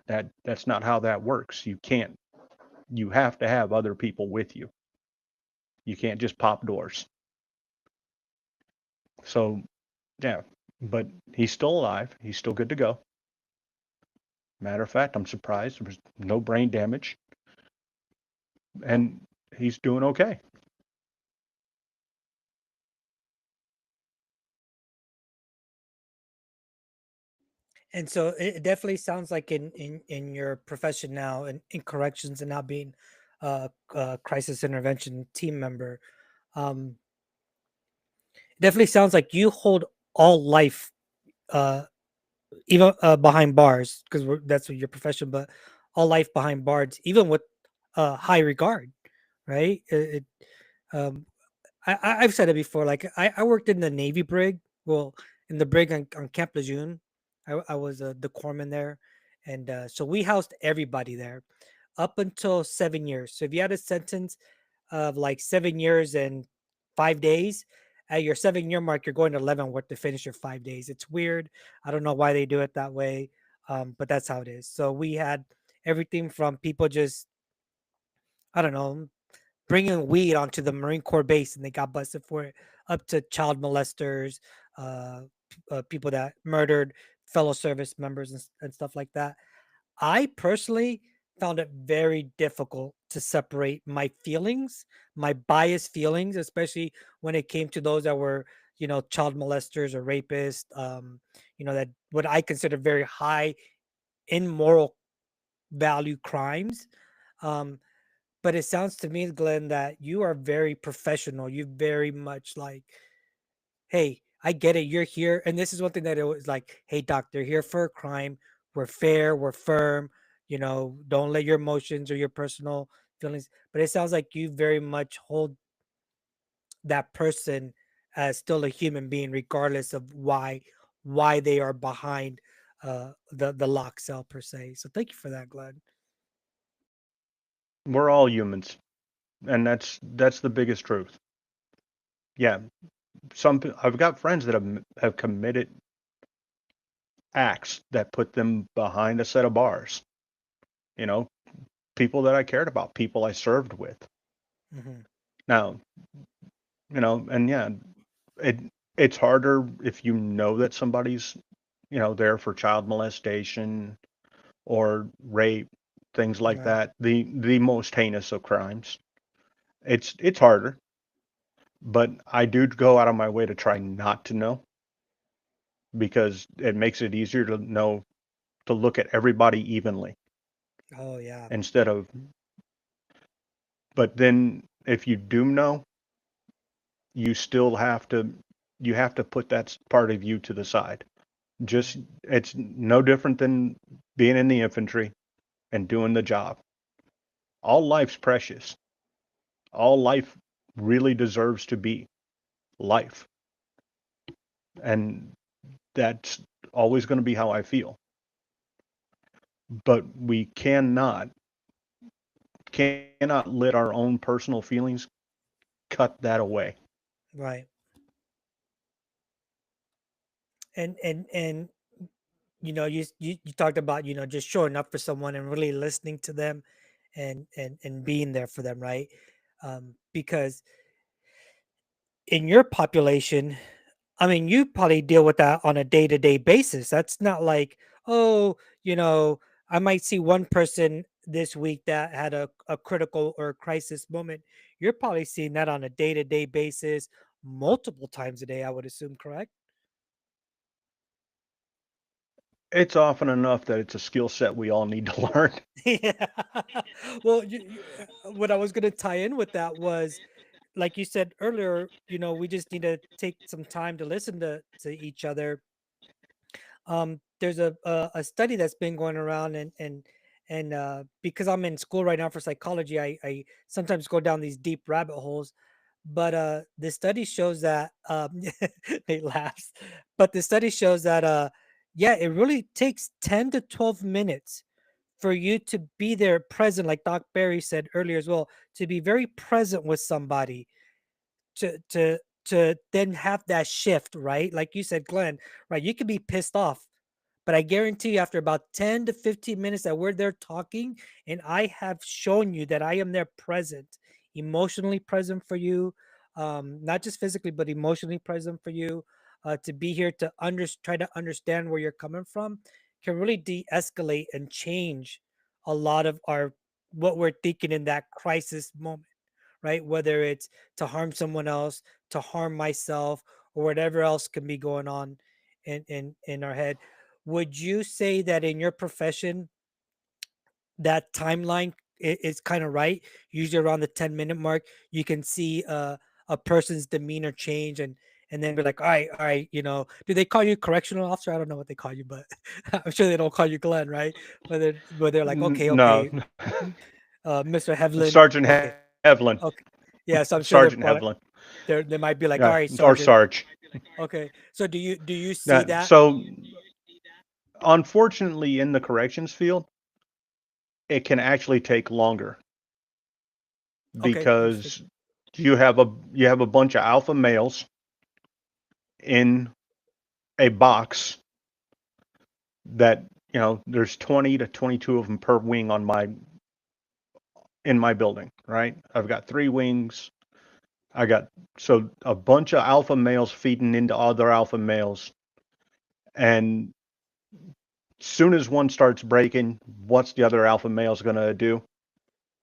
and that's not how that works. You can't. You have to have other people with you. You can't just pop doors. So, yeah, but he's still alive. He's still good to go. Matter of fact, I'm surprised there was no brain damage, and he's doing okay. And so it definitely sounds like in your profession now, in corrections and now being a crisis intervention team member, um, it definitely sounds like you hold all life, uh, even behind bars, because that's what your profession, but all life behind bars, even with high regard, right? Um, I've said it before. Like I worked in the Navy brig. Well, in the brig on Camp Lejeune, I was the corpsman there, and so we housed everybody there up until 7 years. So if you had a sentence of like 7 years and 5 days, at your 7 year mark, you're going to Leavenworth to finish your 5 days. It's weird. I don't know why they do it that way, but that's how it is. So we had everything from people just, I don't know, bringing weed onto the Marine Corps base and they got busted for it, up to child molesters, people that murdered fellow service members and stuff like that. I personally found it very difficult to separate my feelings, my biased feelings, especially when it came to those that were, child molesters or rapists, that what I consider very high in moral value crimes. Um, but it sounds to me, Glenn, that you are very professional. You very much like, hey, I get it. You're here. And this is one thing that it was like, hey, doc, they're here for a crime. We're fair. We're firm. Don't let your emotions or your personal feelings. But it sounds like you very much hold that person as still a human being, regardless of why they are behind the lock cell per se. So thank you for that, Glenn. We're all humans, and that's the biggest truth. Yeah, I've got friends that have committed acts that put them behind a set of bars. You know, people that I cared about, people I served with. Hmm. Now, and yeah, it it's harder if you know that somebody's, there for child molestation or rape, things like Right. that. The most heinous of crimes. It's harder, but I do go out of my way to try not to know because it makes it easier to look at everybody evenly Oh yeah. instead of. But then if you do know, you still have to put that part of you to the side. Just it's no different than being in the infantry and doing the job. All life's precious. All life really deserves to be life. And that's always going to be how I feel. But we cannot let our own personal feelings cut that away. Right. And you talked about just showing up for someone and really listening to them and being there for them, right? Because in your population, I mean, you probably deal with that on a day-to-day basis. That's not like, oh, you know I might see one person this week that had a critical or crisis moment. You're probably seeing that on a day-to-day basis multiple times a day, I would assume, correct? It's often enough that it's a skill set we all need to learn. Yeah. Well, what I was going to tie in with that was, like you said earlier, we just need to take some time to listen to each other. There's a study that's been going around, and because I'm in school right now for psychology, I sometimes go down these deep rabbit holes. But the study shows that they laugh. But the study shows that yeah, it really takes 10 to 12 minutes for you to be there present, like Doc Barry said earlier as well, to be very present with somebody, to then have that shift, right? Like you said, Glenn, right? You can be pissed off, but I guarantee you, after about 10 to 15 minutes that we're there talking, and I have shown you that I am there present, emotionally present for you, not just physically, but emotionally present for you, to be here to try to understand where you're coming from, can really de-escalate and change a lot of our what we're thinking in that crisis moment, right? Whether it's to harm someone else, to harm myself, or whatever else can be going on in our head. Would you say that in your profession that timeline is kind of right? Usually around the 10-minute mark, you can see a person's demeanor change, and then be like, all right, do they call you correctional officer? I don't know what they call you, but I'm sure they don't call you Glenn, right? Whether they're like, okay, No, okay, Mr. Hevlin, Sergeant okay, Devlin, okay. Yeah, so I'm sure Sergeant Devlin. they might be like, all Yeah, right, or Sergeant. Sarge. Okay. So do you see Yeah, that? so unfortunately, in the corrections field, it can actually take longer Okay, interesting. because you have a bunch of alpha males in a box that there's 20 to 22 of them per wing in my building, right? I've got 3 wings. I got so a bunch of alpha males feeding into other alpha males, and soon as one starts breaking, what's the other alpha male's gonna do?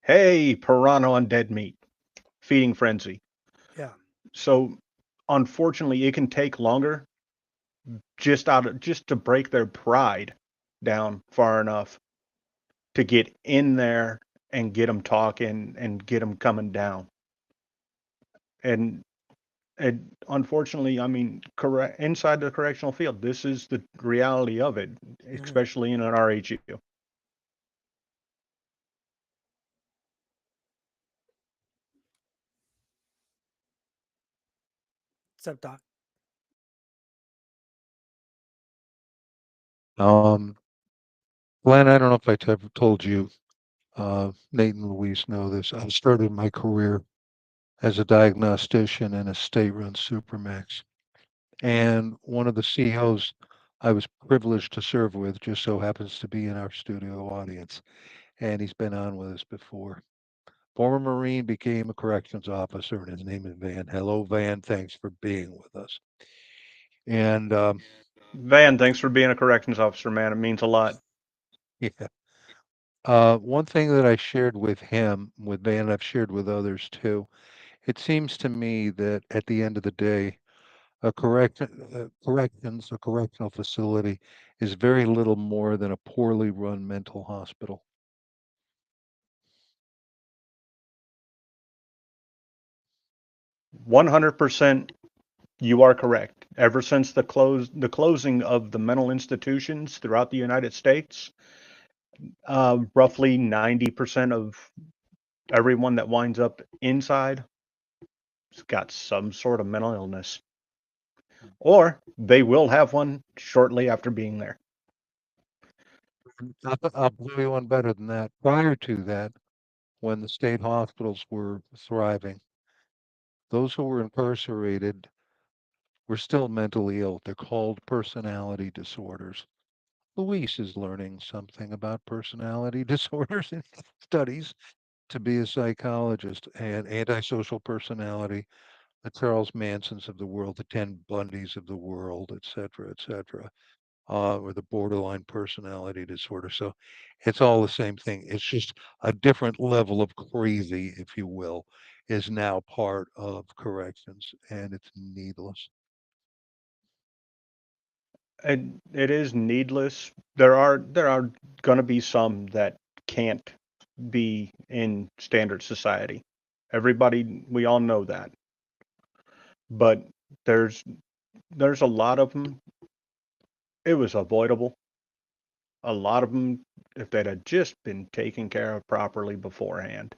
Hey, piranha on dead meat, feeding frenzy. Yeah. So unfortunately, it can take longer just to break their pride down far enough to get in there and get them talking and get them coming down. And unfortunately, I mean, correct inside the correctional field, this is the reality of it, Mhm. especially in an RHU. What's up, Doc? Glenn, I don't know if I ever told you, Nate and Louise know this. I started my career as a diagnostician in a state-run Supermax. And one of the CEOs I was privileged to serve with just so happens to be in our studio audience. And he's been on with us before. Former Marine, became a corrections officer, and his name is Van. Hello, Van. Thanks for being with us. And Van, thanks for being a corrections officer, man. It means a lot. yeah. One thing that I shared with him, with Van, I've shared with others too. It seems to me that at the end of the day, a correctional facility is very little more than a poorly run mental hospital. 100%, you are correct. Ever since the closing of the mental institutions throughout the United States, roughly 90% of everyone that winds up inside has got some sort of mental illness, or they will have one shortly after being there. I'll do you one better than that. Prior to that, when the state hospitals were thriving, those who were incarcerated were still mentally ill. They're called personality disorders. Luis is learning something about personality disorders in his studies to be a psychologist, and antisocial personality, the Charles Mansons of the world, the Ted Bundys of the world, et cetera, or the borderline personality disorder. So it's all the same thing. It's just a different level of crazy, if you will, is now part of corrections, and it's needless. And it is needless. There are going to be some that can't be in standard society. Everybody, we all know that. But there's a lot of them. It was avoidable. A lot of them, if they'd have just been taken care of properly beforehand.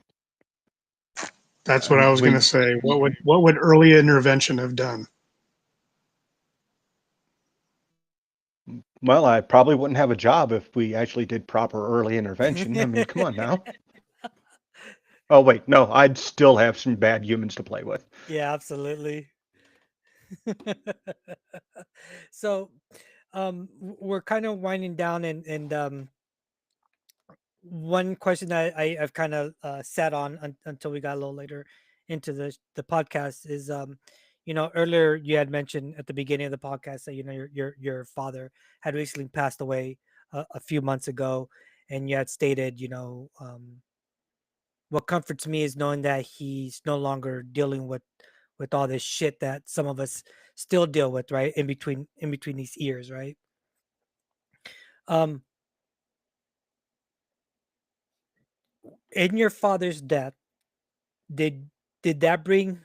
That's what I was going to say. What would early intervention have done? Well, I probably wouldn't have a job if we actually did proper early intervention. I mean, come on now. Oh, wait, no, I'd still have some bad humans to play with. Yeah, absolutely. So, we're kind of winding down, and one question that I've kind of sat on until we got a little later into the podcast is, earlier you had mentioned at the beginning of the podcast that your father had recently passed away a few months ago, and you had stated, what comforts me is knowing that he's no longer dealing with all this shit that some of us still deal with, right? In between these years, right? Um, in your father's death, did did that bring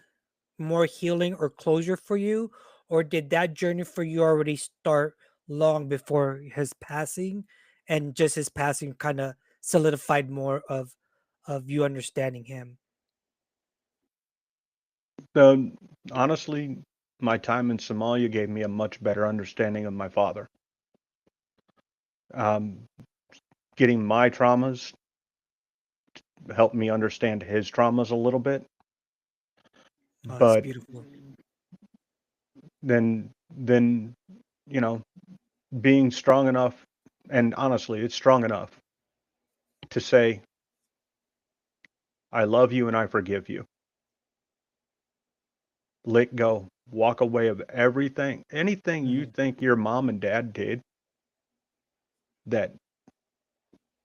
more healing or closure for you, or did that journey for you already start long before his passing, and just his passing kind of solidified more of you understanding him? So, honestly, my time in Somalia gave me a much better understanding of my father. Um, Getting my traumas helped me understand his traumas a little bit. Oh, that's But beautiful. then, you know, being strong enough, and honestly, it's strong enough to say, I love you and I forgive you. Let go. Walk away of everything. Anything you Mhm. think your mom and dad did that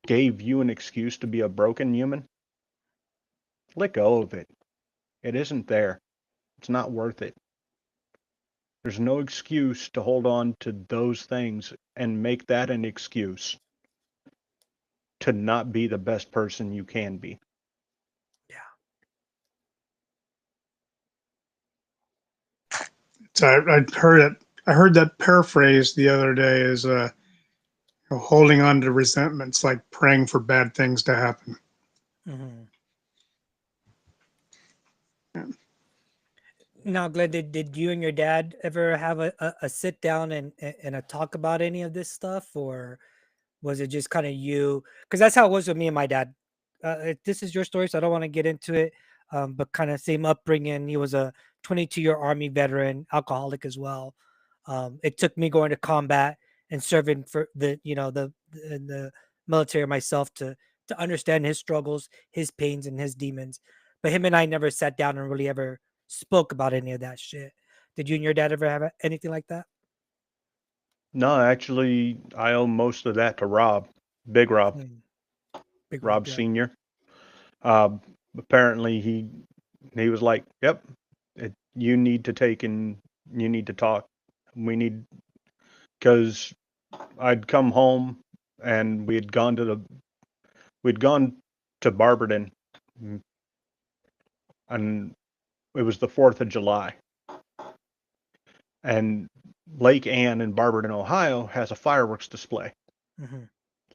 gave you an excuse to be a broken human, let go of it. It isn't there. It's not worth it. There's no excuse to hold on to those things and make that an excuse to not be the best person you can be. Yeah. So I heard that paraphrase the other day is holding on to resentments like praying for bad things to happen. Mhm. Yeah. Now, Glenn, did you and your dad ever have a sit down and a talk about any of this stuff, or was it just kind of you? Because that's how it was with me and my dad. This is your story, so I don't want to get into it. But kind of same upbringing. He was a 22-year Army veteran, alcoholic as well. It took me going to combat and serving for the military myself to understand his struggles, his pains, and his demons. But him and I never sat down and really ever spoke about any of that shit. Did you and your dad ever have anything like that? No, actually, I owe most of that to Rob, Big Rob, Mm, Big Rob, Rob yeah. Senior. Apparently, he was like, "Yep, you need to take and you need to talk. We need," because I'd come home and we'd gone to Barberton, mm, and it was the 4th of July, and Lake Ann in Barberton, Ohio, has a fireworks display Hmm.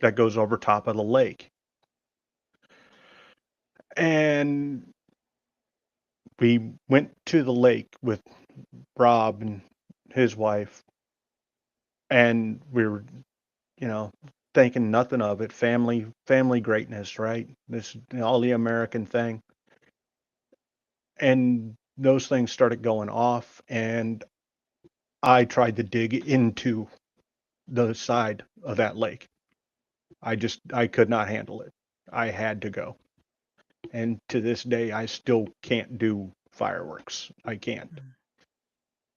that goes over top of the lake. And we went to the lake with Rob and his wife, and we were, you know, thinking nothing of it. Family greatness, right? This all the American thing. And those things started going off, and I tried to dig into the side of that lake. I could not handle it. I had to go. And to this day, I still can't do fireworks. I can't.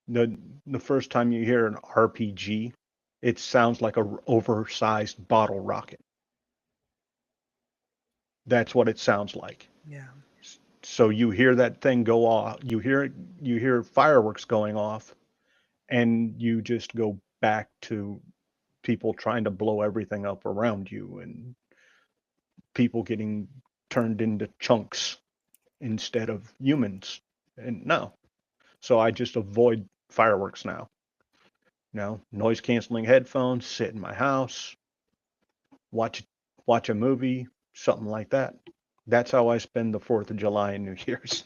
The the first time you hear an RPG, it sounds like a oversized bottle rocket. That's what it sounds like. Yeah. So you hear that thing go off, you hear fireworks going off, and you just go back to people trying to blow everything up around you and people getting turned into chunks instead of humans. And no. So I just avoid fireworks now. Noise canceling headphones, sit in my house, watch watch a movie, something like that. That's how I spend the 4th of July and New Year's.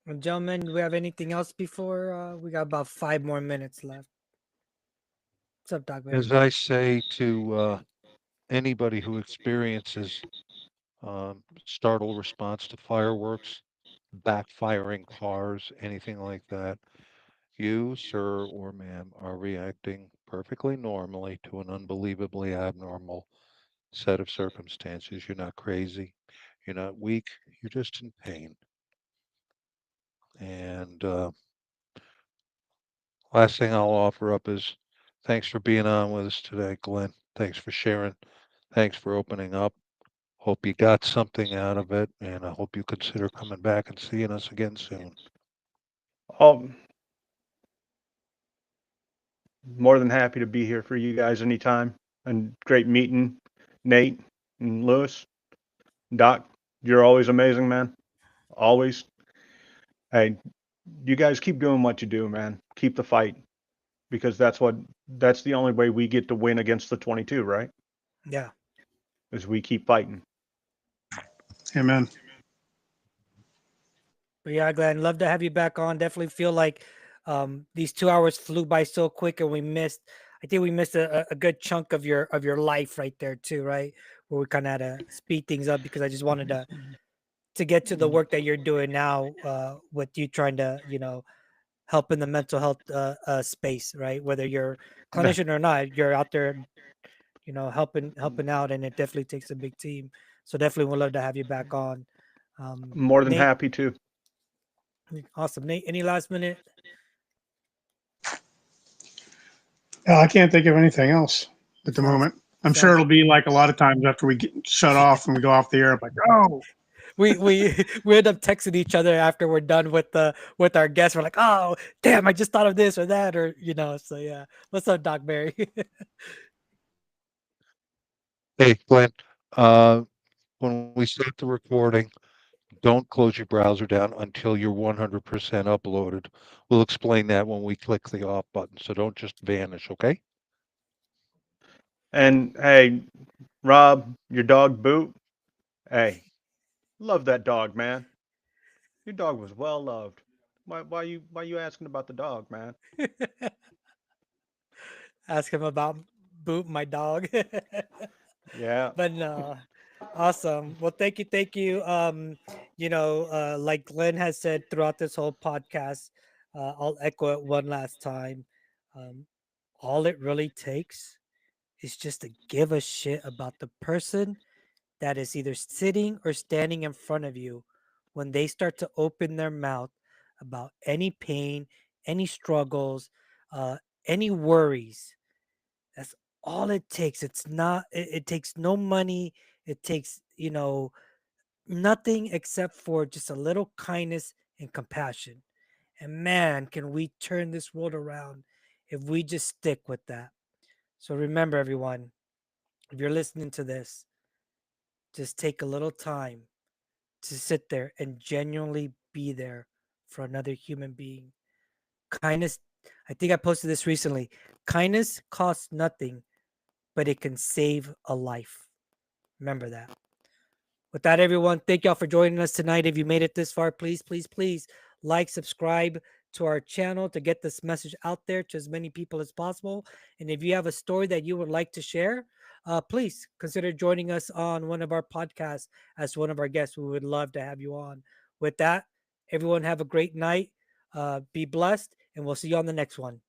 Well, gentlemen, do we have anything else before we got about 5 more minutes left? What's up, Doc Barry? As I say to anybody who experiences startle response to fireworks, backfiring cars, anything like that, you, sir or ma'am, are reacting perfectly normally to an unbelievably abnormal set of circumstances. You're not crazy. You're not weak. You're just in pain. And last thing I'll offer up is thanks for being on with us today, Glenn. Thanks for sharing. Thanks for opening up. Hope you got something out of it, and I hope you consider coming back and seeing us again soon. Oh, more than happy to be here for you guys anytime. And great meeting Nate and Lewis. Doc, you're always amazing, man. Always. Hey, you guys keep doing what you do, man. Keep the fight because that's the only way we get to win against the 22, right? Yeah. Is we keep fighting. Amen. But yeah, Glenn, love to have you back on. Definitely feel like these 2 hours flew by so quick, and I think we missed a good chunk of your life right there too, right? Where we kind of had to speed things up because I just wanted to get to the work that you're doing now, with you trying to help in the mental health space, right? Whether you're clinician or not, you're out there, helping out, and it definitely takes a big team. So definitely would love to have you back on. More than Nate, happy to. awesome. Nate, any last minute? I can't think of anything else at the Sounds moment. I'm sure sounds. it'll be like a lot of times after we get shut off and we go off the air, like, oh, We end up texting each other after we're done with our guests. We're like, oh damn, I just thought of this or that, or So yeah, what's up, Doc Barry? Hey, Glenn, when we start the recording, don't close your browser down until you're 100% uploaded. We'll explain that when we click the off button. So don't just vanish, okay? And hey, Rob, your dog Boot. Hey, love that dog, man. Your dog was well loved. Why you asking about the dog, man? Ask him about Boot, my dog. Yeah. But no, awesome. Well, thank you. Like Glenn has said throughout this whole podcast, I'll echo it one last time. Um, all it really takes is just to give a shit about the person that is either sitting or standing in front of you when they start to open their mouth about any pain, any struggles, uh, any worries. That's all it takes. It takes no money. It takes, nothing except for just a little kindness and compassion. And man, can we turn this world around if we just stick with that. So remember, everyone, if you're listening to this, just take a little time to sit there and genuinely be there for another human being. Kindness, I think I posted this recently. Kindness costs nothing, but it can save a life. Remember that. With that, everyone, thank y'all for joining us tonight. If you made it this far, please like, subscribe to our channel to get this message out there to as many people as possible. And if you have a story that you would like to share, please consider joining us on one of our podcasts as one of our guests. We would love to have you on. With that, everyone have a great night. Be blessed, and we'll see you on the next one.